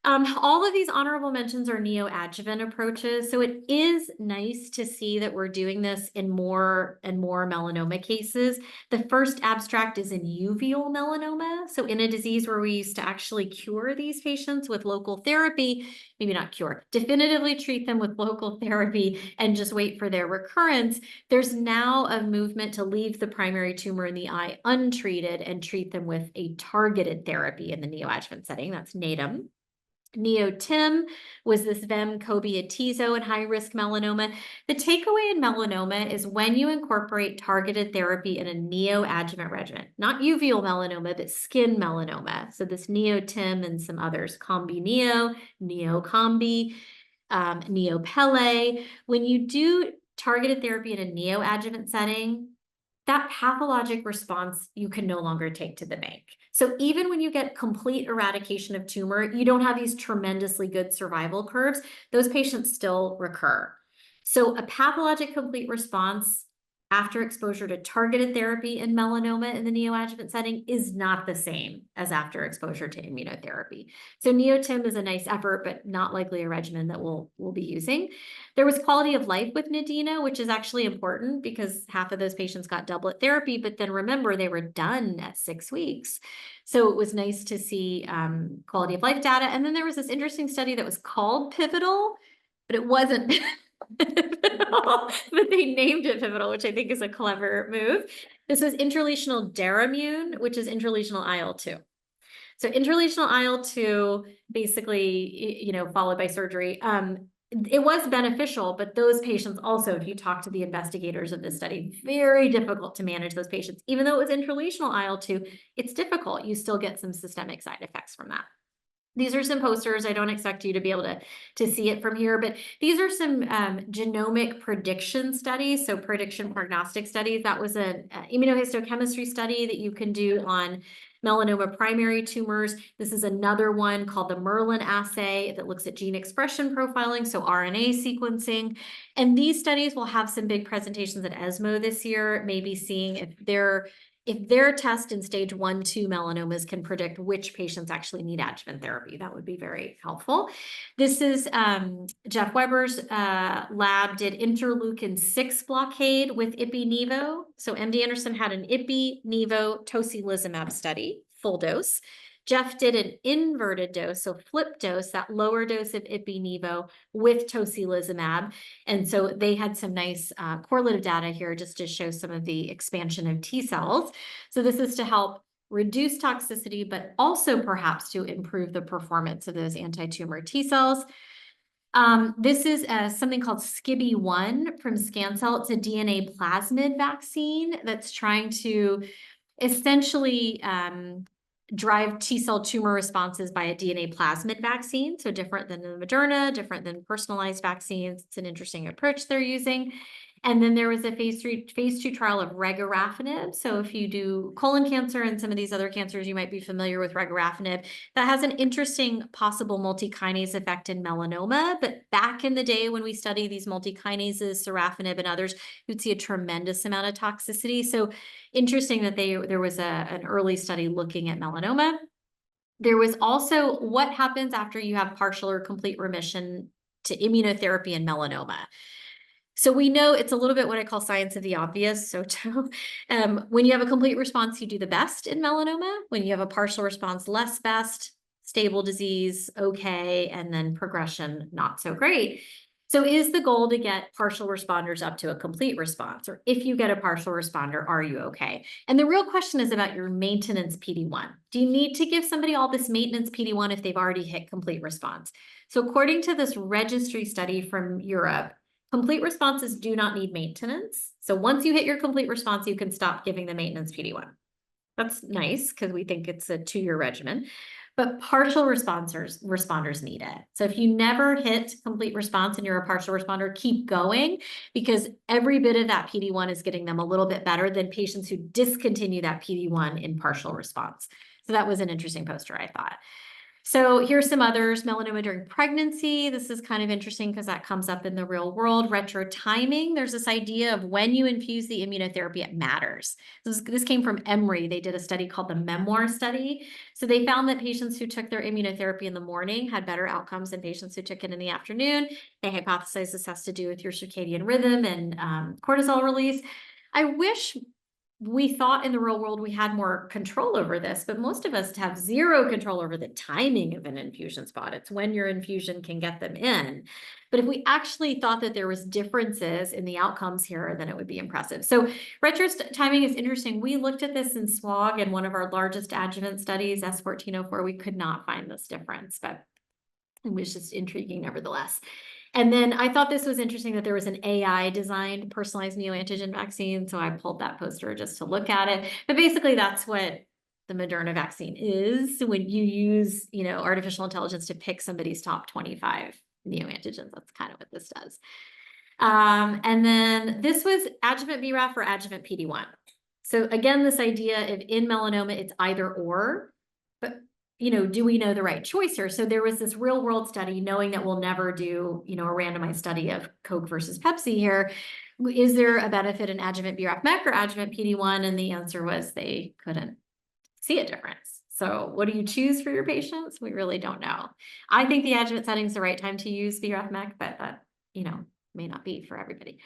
All of these honorable mentions are neoadjuvant approaches. So it is nice to see that we're doing this in more and more melanoma cases. The first abstract is in uveal melanoma. So in a disease where we used to actually cure these patients with local therapy, maybe not cure, definitively treat them with local therapy and just wait for their recurrence. There's now a movement to leave the primary tumor in the eye untreated and treat them with a targeted therapy in the neoadjuvant setting. That's NATM. NeoTim was this Vem-Cobi-Atezo in high-risk melanoma. The takeaway in melanoma is when you incorporate targeted therapy in a neoadjuvant regimen, not uveal melanoma, but skin melanoma. So this NeoTim and some others, Combi-Neo, NeoCombi, NeoPele. When you do targeted therapy in a neoadjuvant setting, that pathologic response you can no longer take to the bank. So even when you get complete eradication of tumor, you don't have these tremendously good survival curves. Those patients still recur. So a pathologic complete response after exposure to targeted therapy in melanoma in the neoadjuvant setting is not the same as after exposure to immunotherapy. So NeoTim is a nice effort, but not likely a regimen that we'll be using. There was quality of life with Nadina, which is actually important because half of those patients got doublet therapy, but then remember they were done at 6 weeks. So it was nice to see quality of life data. And then there was this interesting study that was called Pivotal, but it wasn't pivotal, but they named it Pivotal, which I think is a clever move. This was intralesional Daramune, which is intralesional IL-2. So intralesional IL-2, basically, followed by surgery. It was beneficial, but those patients also, if you talk to the investigators of this study, very difficult to manage those patients. Even though it was intralesional IL-2, it's difficult. You still get some systemic side effects from that. These are some posters. I don't expect you to be able to see it from here, but these are some genomic prediction studies, so prediction prognostic studies. That was an immunohistochemistry study that you can do on melanoma primary tumors. This is another one called the Merlin assay that looks at gene expression profiling, so RNA sequencing. And these studies will have some big presentations at ESMO this year, maybe seeing if their test in stage 1, 2 melanomas can predict which patients actually need adjuvant therapy. That would be very helpful. This is Jeff Weber's lab did interleukin-6 blockade with Ipi-Nivo. So MD Anderson had an Ipi-Nivo tocilizumab study, full dose. Jeff did an inverted dose, so flip dose, that lower dose of Ipi-Nivo with tocilizumab. And so they had some nice correlative data here just to show some of the expansion of T cells. So this is to help reduce toxicity, but also perhaps to improve the performance of those anti-tumor T cells. This is something called SCIBY1 from Scancell. It's a DNA plasmid vaccine that's trying to essentially drive T cell tumor responses by a DNA plasmid vaccine. So different than the Moderna, different than personalized vaccines. It's an interesting approach they're using. And then there was a phase 2 trial of regorafenib. So if you do colon cancer and some of these other cancers, you might be familiar with regorafenib. That has an interesting possible multi-kinase effect in melanoma. But back in the day when we study these multi-kinases, sorafenib and others, you'd see a tremendous amount of toxicity. So interesting that there was an early study looking at melanoma. There was also what happens after you have partial or complete remission to immunotherapy in melanoma. So we know it's a little bit what I call science of the obvious. So when you have a complete response, you do the best in melanoma. When you have a partial response, less best, stable disease, okay, and then progression, not so great. So is the goal to get partial responders up to a complete response? Or if you get a partial responder, are you okay? And the real question is about your maintenance PD-1. Do you need to give somebody all this maintenance PD-1 if they've already hit complete response? So according to this registry study from Europe, complete responses do not need maintenance. So once you hit your complete response, you can stop giving the maintenance PD-1. That's nice because we think it's a 2-year regimen. But partial responders need it. So if you never hit complete response and you're a partial responder, keep going because every bit of that PD-1 is getting them a little bit better than patients who discontinue that PD-1 in partial response. So that was an interesting poster, I thought. So here's some others. Melanoma during pregnancy. This is kind of interesting because that comes up in the real world. Retro timing. There's this idea of when you infuse the immunotherapy, it matters. This came from Emory. They did a study called the Memoir study. So they found that patients who took their immunotherapy in the morning had better outcomes than patients who took it in the afternoon. They hypothesized this has to do with your circadian rhythm and cortisol release. I wish we thought in the real world we had more control over this, but most of us have zero control over the timing of an infusion spot. It's when your infusion can get them in. But if we actually thought that there was differences in the outcomes here, then it would be impressive. So retro timing is interesting. We looked at this in SWOG in one of our largest adjuvant studies, S1404. We could not find this difference, but it was just intriguing nevertheless. And then I thought this was interesting that there was an AI designed personalized neoantigen vaccine. So I pulled that poster just to look at it. But basically that's what the Moderna vaccine is. When you use, artificial intelligence to pick somebody's top 25 neoantigens, that's kind of what this does. And then this was adjuvant BRAF or adjuvant PD-1. So again, this idea of in melanoma, it's either or, but do we know the right choice here? So there was this real world study knowing that we'll never do, a randomized study of Coke versus Pepsi here. Is there a benefit in adjuvant BRAF/MEK or adjuvant PD-1? And the answer was they couldn't see a difference. So what do you choose for your patients? We really don't know. I think the adjuvant setting is the right time to use BRAF/MEK, but that, may not be for everybody.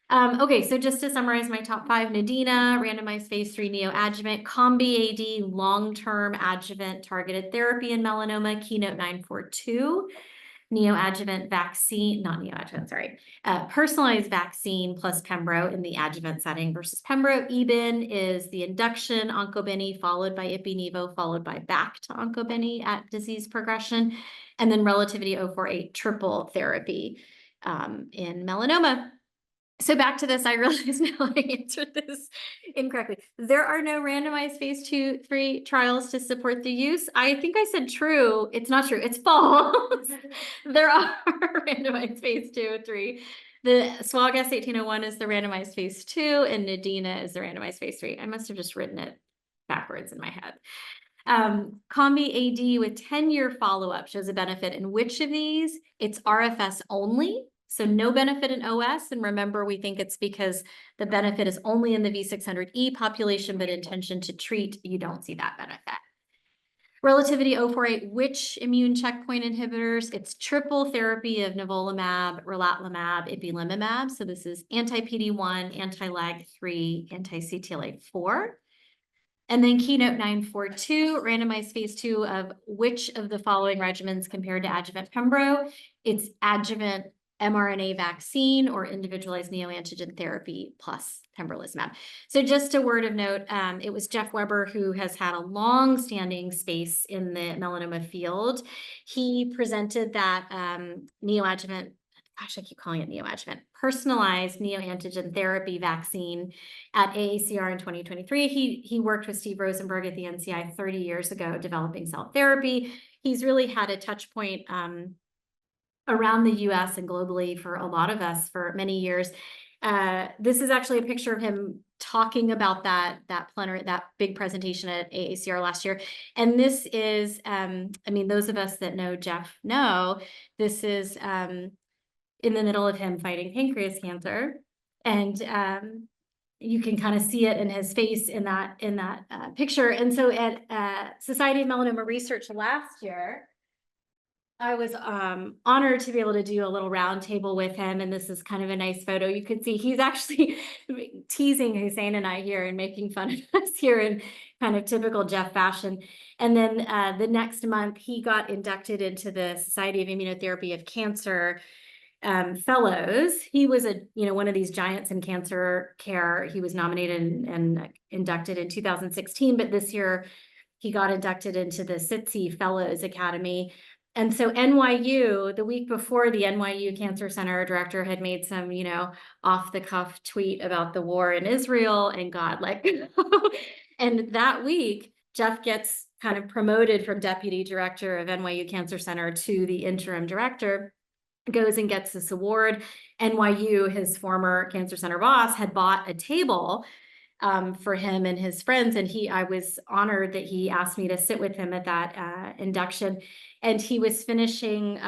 Okay, so just to summarize my top 5, Nadina, randomized phase 3 neoadjuvant, Combi AD, long-term adjuvant targeted therapy in melanoma, Keynote 942, neoadjuvant vaccine, not neoadjuvant, sorry, personalized vaccine plus Pembro in the adjuvant setting versus Pembro. EBIN is the induction Oncobeni followed by Ipi-Nivo, followed by back to Oncobeni at disease progression, and then Relativity 048 triple therapy in melanoma. So back to this, I realize now I answered this incorrectly. There are no randomized phase 2-3 trials to support the use. I think I said true. It's not true. It's false. There are randomized phase 2-3. The SWOG S1801 is the randomized phase 2 and Nadina is the randomized phase 3. I must have just written it backwards in my head. Combi AD with 10-year follow-up shows a benefit in which of these? It's RFS only. So no benefit in OS. And remember, we think it's because the benefit is only in the V600E population, but intention to treat, you don't see that benefit. Relativity 048, which immune checkpoint inhibitors? It's triple therapy of nivolumab, relatlimab, ipilimumab. So this is anti-PD-1, anti-LAG3, anti-CTLA4. And then Keynote 942, randomized phase 2 of which of the following regimens compared to adjuvant Pembro? It's adjuvant mRNA vaccine or individualized neoantigen therapy plus pembrolizumab. So just a word of note, it was Jeff Weber who has had a long-standing space in the melanoma field. He presented that neoadjuvant, gosh, I keep calling it neoadjuvant, personalized neoantigen therapy vaccine at AACR in 2023. He worked with Steve Rosenberg at the NCI 30 years ago developing cell therapy. He's really had a touch point around the US and globally for a lot of us for many years. This is actually a picture of him talking about that plenary, that big presentation at AACR last year. And this is, those of us that know Jeff know, this is in the middle of him fighting pancreas cancer. And you can kind of see it in his face in that picture. And so at Society of Melanoma Research last year, I was honored to be able to do a little round table with him, and this is kind of a nice photo. You could see he's actually teasing Hussein and I here and making fun of us here in kind of typical Jeff fashion. And then the next month, he got inducted into the Society of Immunotherapy of Cancer fellows. He was one of these giants in cancer care. He was nominated and inducted in 2016, but this year he got inducted into the SITC Fellows Academy. And so NYU, the week before, the NYU Cancer Center director had made some, off the cuff tweet about the war in Israel and God, like, and that week, Jeff gets kind of promoted from deputy director of NYU Cancer Center to the interim director, goes and gets this award. NYU, his former cancer center boss, had bought a table for him and his friends. And I was honored that he asked me to sit with him at that induction. And he was finishing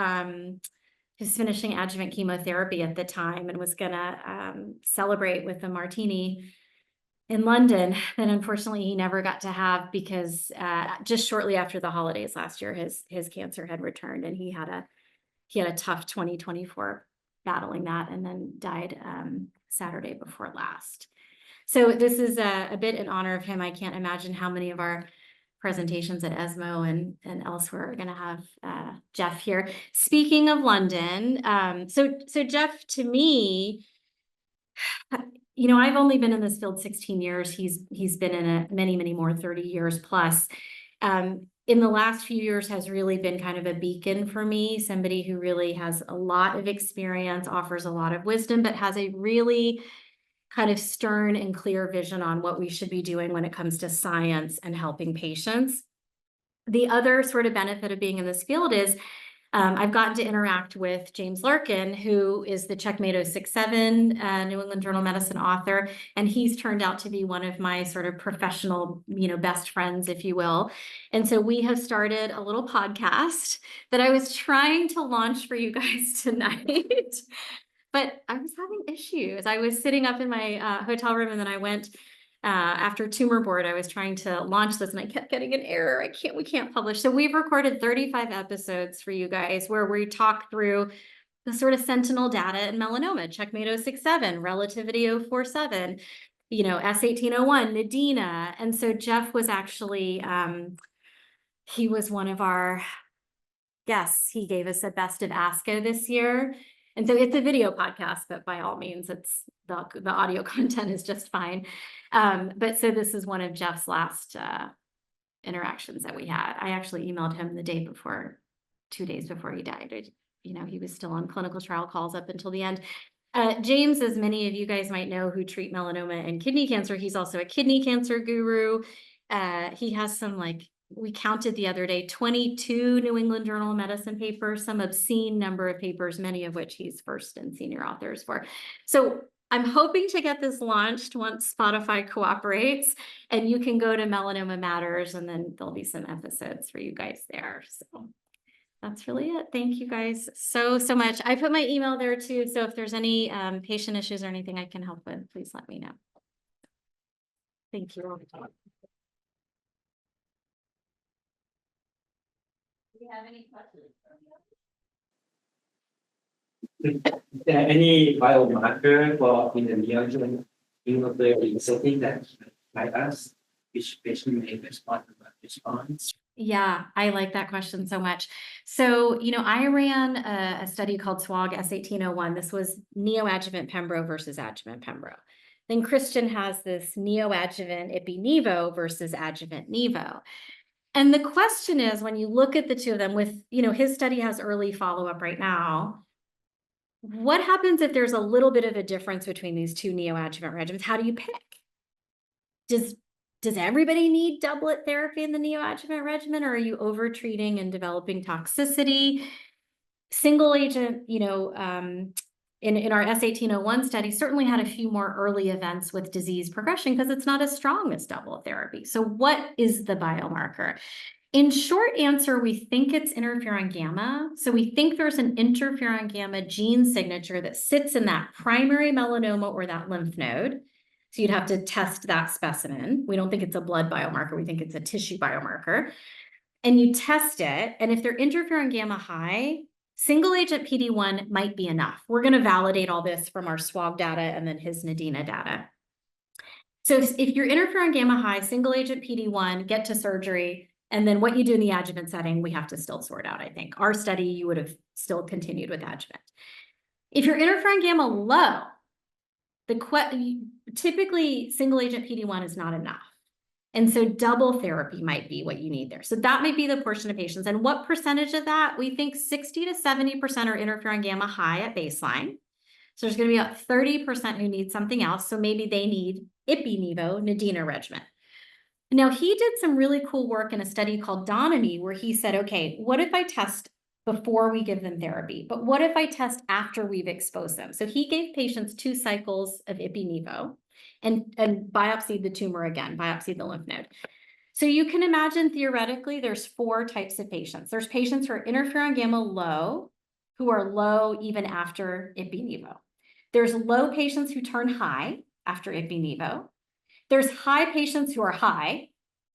adjuvant chemotherapy at the time and was gonna celebrate with a martini in London that unfortunately he never got to have because just shortly after the holidays last year, his cancer had returned and he had a tough 2024 battling that and then died Saturday before last. So this is a bit in honor of him. I can't imagine how many of our presentations at ESMO and elsewhere are going to have Jeff here. Speaking of London, so Jeff, to me, I've only been in this field 16 years. He's been in it many, many more, 30 years plus. In the last few years has really been kind of a beacon for me, somebody who really has a lot of experience, offers a lot of wisdom, but has a really kind of stern and clear vision on what we should be doing when it comes to science and helping patients. The other sort of benefit of being in this field is I've gotten to interact with James Larkin, who is the Checkmate 067 New England Journal of Medicine author, and he's turned out to be one of my sort of professional, best friends, if you will. And so we have started a little podcast that I was trying to launch for you guys tonight. But I was having issues. I was sitting up in my hotel room and then I went after tumor board, I was trying to launch this and I kept getting an error. We can't publish. So we've recorded 35 episodes for you guys where we talk through the sort of sentinel data in melanoma, Checkmate 067, Relativity 047, S1801, Nadina. And so Jeff was actually, he was one of our guests. He gave us a best of ASCO this year. And so it's a video podcast, but by all means, it's the audio content is just fine. But so this is one of Jeff's last interactions that we had. I actually emailed him the day before, 2 days before he died. He was still on clinical trial calls up until the end. James, as many of you guys might know who treat melanoma and kidney cancer, he's also a kidney cancer guru. He has some we counted the other day, 22 New England Journal of Medicine papers, some obscene number of papers, many of which he's first and senior authors for. So I'm hoping to get this launched once Spotify cooperates, and you can go to Melanoma Matters, and then there'll be some episodes for you guys there. So that's really it. Thank you guys so much. I put my email there too, so if there's any patient issues or anything I can help with, please let me know. Thank you. Do you have any questions? Is there any biomarker for in the neoadjuvant immunotherapy setting that like us, which patient may respond to that response? Yeah, I like that question so much. So, I ran a study called SWOG S1801. This was neoadjuvant Pembro versus adjuvant Pembro. Then Christian has this neoadjuvant Ipi-Nivo versus adjuvant Nivo. And the question is, when you look at the two of them with, his study has early follow-up right now. What happens if there's a little bit of a difference between these two neoadjuvant regimens? How do you pick? Does everybody need doublet therapy in the neoadjuvant regimen, or are you over-treating and developing toxicity? Single agent, in our S1801 study, certainly had a few more early events with disease progression because it's not as strong as doublet therapy. So what is the biomarker? In short answer, we think it's interferon gamma. So we think there's an interferon gamma gene signature that sits in that primary melanoma or that lymph node. So you'd have to test that specimen. We don't think it's a blood biomarker. We think it's a tissue biomarker. and you test it, and if they're interferon gamma high, single agent PD-1 might be enough. We're going to validate all this from our swab data and then his NADINA data. So if you're interferon gamma high, single agent PD-1, get to surgery, and then what you do in the adjuvant setting, we have to still sort out, I think. Our study, you would have still continued with adjuvant. If you're interferon gamma low, typically single agent PD-1 is not enough. And so double therapy might be what you need there. So that might be the portion of patients. And what percentage of that? We think 60 to 70% are interferon gamma high at baseline. So there's going to be about 30% who need something else. So maybe they need ipi-nivo NADINA regimen. Now, he did some really cool work in a study called Donomy, where he said, okay, what if I test before we give them therapy? But what if I test after we've exposed them? So he gave patients 2 cycles of ipi-nivo and biopsied the tumor again, biopsied the lymph node. So you can imagine theoretically, there's 4 types of patients. There's patients who are interferon gamma low, who are low even after ipi-nivo. There's low patients who turn high after ipi-nivo. There's high patients who are high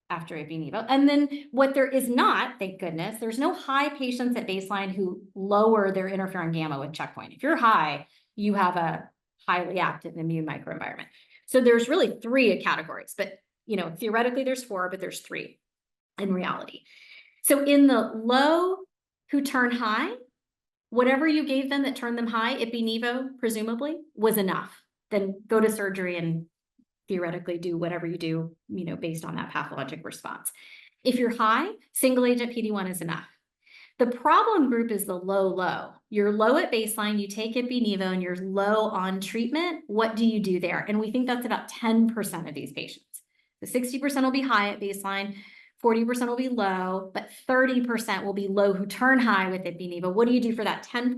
after ipi-nivo. And then what there is not, thank goodness, there's no high patients at baseline who lower their interferon gamma with checkpoint. If you're high, you have a highly active immune microenvironment. So there's really 3 categories, but theoretically there's 4, but there's 3 in reality. So in the low who turn high, whatever you gave them that turned them high, ipi-nivo presumably was enough. Then go to surgery and theoretically do whatever you do, based on that pathologic response. If you're high, single agent PD-1 is enough. The problem group is the low. You're low at baseline, you take ipi-nivo and you're low on treatment. What do you do there? And we think that's about 10% of these patients. The 60% will be high at baseline, 40% will be low, but 30% will be low who turn high with ipi-nivo. What do you do for that 10%?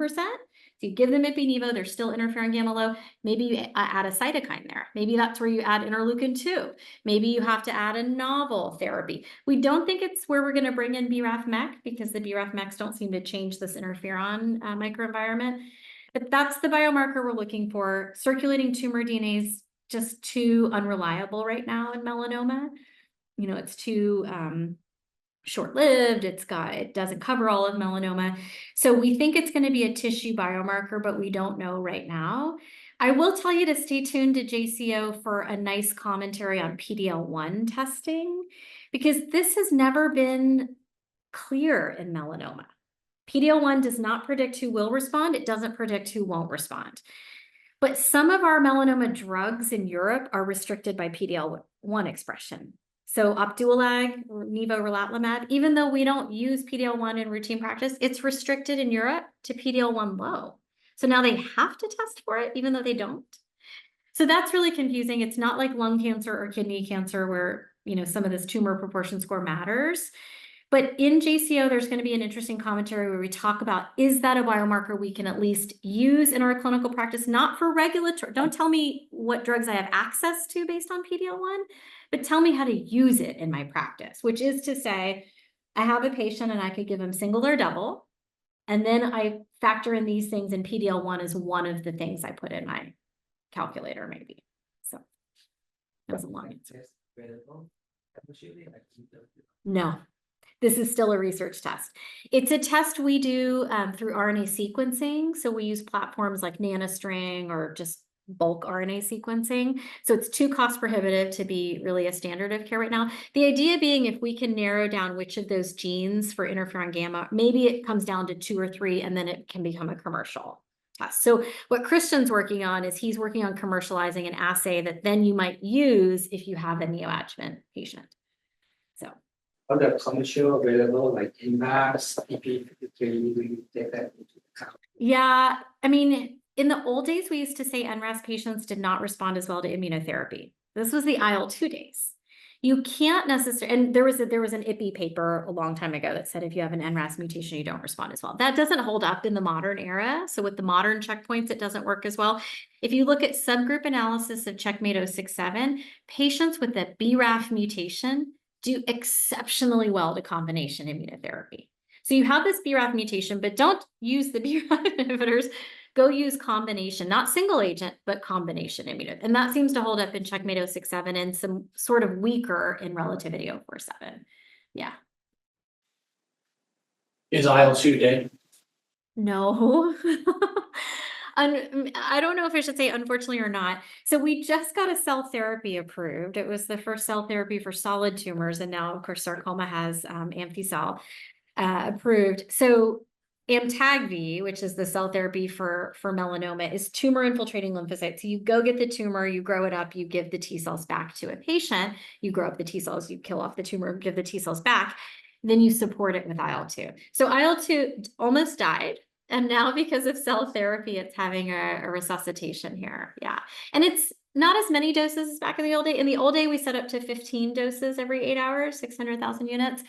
So you give them ipi-nivo, they're still interferon gamma low. Maybe you add a cytokine there. Maybe that's where you add interleukin-2. Maybe you have to add a novel therapy. We don't think it's where we're going to bring in BRAF/MEK because the BRAF/MEKs don't seem to change this interferon microenvironment. But that's the biomarker we're looking for. Circulating tumor DNA is just too unreliable right now in melanoma. It's too short-lived. It doesn't cover all of melanoma. So we think it's going to be a tissue biomarker, but we don't know right now. I will tell you to stay tuned to JCO for a nice commentary on PD-L1 testing, because this has never been clear in melanoma. PD-L1 does not predict who will respond. It doesn't predict who won't respond. But some of our melanoma drugs in Europe are restricted by PD-L1 expression. So Opdualag, nivo-relatlimab, even though we don't use PD-L1 in routine practice, it's restricted in Europe to PD-L1 low. So now they have to test for it, even though they don't. So that's really confusing. It's not like lung cancer or kidney cancer where, some of this tumor proportion score matters. But in JCO, there's going to be an interesting commentary where we talk about, is that a biomarker we can at least use in our clinical practice, not for regulatory. Don't tell me what drugs I have access to based on PD-L1, but tell me how to use it in my practice, which is to say, I have a patient and I could give them single or double, and then I factor in these things, and PD-L1 is one of the things I put in my calculator, maybe. So that was a long answer. No. This is still a research test. It's a test we do through RNA sequencing. So we use platforms like NanoString or just bulk RNA sequencing. So it's too cost prohibitive to be really a standard of care right now. The idea being, if we can narrow down which of those genes for interferon gamma, maybe it comes down to 2 or 3, and then it can become a commercial test. So what Christian's working on is he's working on commercializing an assay that then you might use if you have a neoadjuvant patient. So. Are the commercial available, like NOS, EP53, we take that into account? Yeah, I mean, in the old days, we used to say NRAS patients did not respond as well to immunotherapy. This was the IL-2 days. You can't necessarily, and there was an IPI paper a long time ago that said if you have an NRAS mutation, you don't respond as well. That doesn't hold up in the modern era. So with the modern checkpoints, it doesn't work as well. If you look at subgroup analysis of CheckMate 067, patients with a BRAF mutation do exceptionally well to combination immunotherapy. So you have this BRAF mutation, but don't use the BRAF inhibitors. Go use combination, not single agent, but combination immunotherapy. And that seems to hold up in CheckMate 067 and some sort of weaker in Relativity 047. Yeah. Is IL-2 dead? No. I don't know if I should say unfortunately or not. So we just got a cell therapy approved. It was the first cell therapy for solid tumors, and now, of course, sarcoma has Amphi-cell approved. So Amtagvi, which is the cell therapy for melanoma, is tumor infiltrating lymphocytes. So you go get the tumor, you grow it up, you give the T cells back to a patient, you grow up the T cells, you kill off the tumor, give the T cells back, then you support it with IL-2. So IL-2 almost died. And now because of cell therapy, it's having a resuscitation here. Yeah. And it's not as many doses as back in the old day. In the old day, we set up to 15 doses every 8 hours, 600,000 units.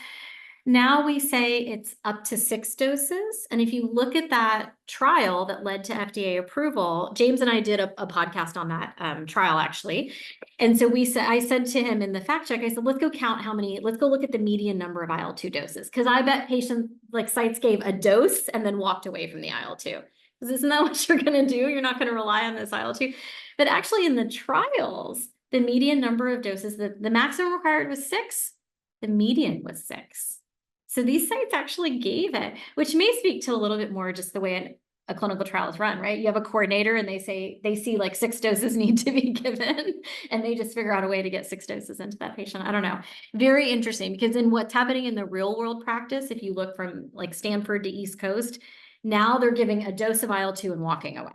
Now we say it's up to 6 doses. And if you look at that trial that led to FDA approval, James and I did a podcast on that trial actually. And so I said to him in the fact check, I said, let's go count let's go look at the median number of IL-2 doses. Cause I bet patients like sites gave a dose and then walked away from the IL-2. Because isn't that what you're gonna do? You're not gonna rely on this IL-2. But actually in the trials, the median number of doses, the maximum required was 6. The median was 6. So these sites actually gave it, which may speak to a little bit more just the way a clinical trial is run, right? You have a coordinator and they see like 6 doses need to be given and they just figure out a way to get 6 doses into that patient. I don't know. Very interesting because in what's happening in the real world practice, if you look from like Stanford to East Coast, now they're giving a dose of IL-2 and walking away.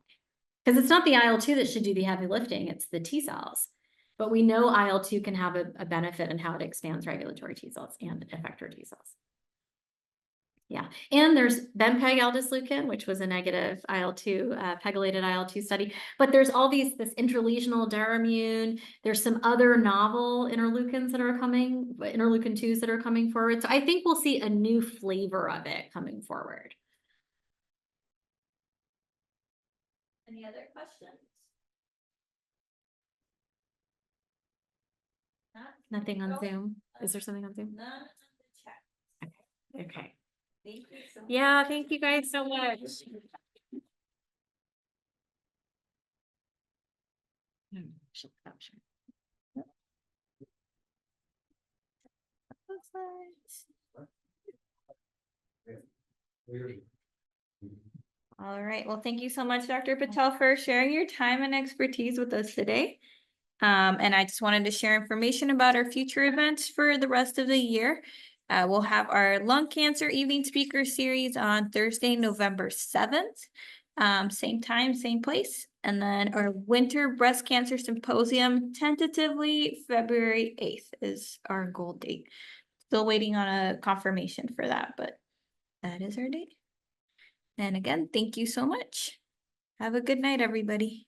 Because it's not the IL-2 that should do the heavy lifting, it's the T cells. But we know IL-2 can have a benefit in how it expands regulatory T cells and effector T cells. Yeah, and there's bempeg-aldesleukin, which was a negative IL-2, pegylated IL-2 study. But there's all this interlesional Daramune. There's some other novel interleukins that are coming, interleukin 2s that are coming forward. So I think we'll see a new flavor of it coming forward. Any other questions? Nothing on Zoom. Is there something on Zoom? None on the chat. Okay. Thank you so much. Yeah, thank you guys so much. All right. Well, thank you so much, Dr. Patel, for sharing your time and expertise with us today. And I just wanted to share information about our future events for the rest of the year. We'll have our lung cancer evening speaker series on Thursday, November 7th. Same time, same place. And then our winter breast cancer symposium, tentatively February 8th is our goal date. Still waiting on a confirmation for that, but that is our date. And again, thank you so much. Have a good night, everybody.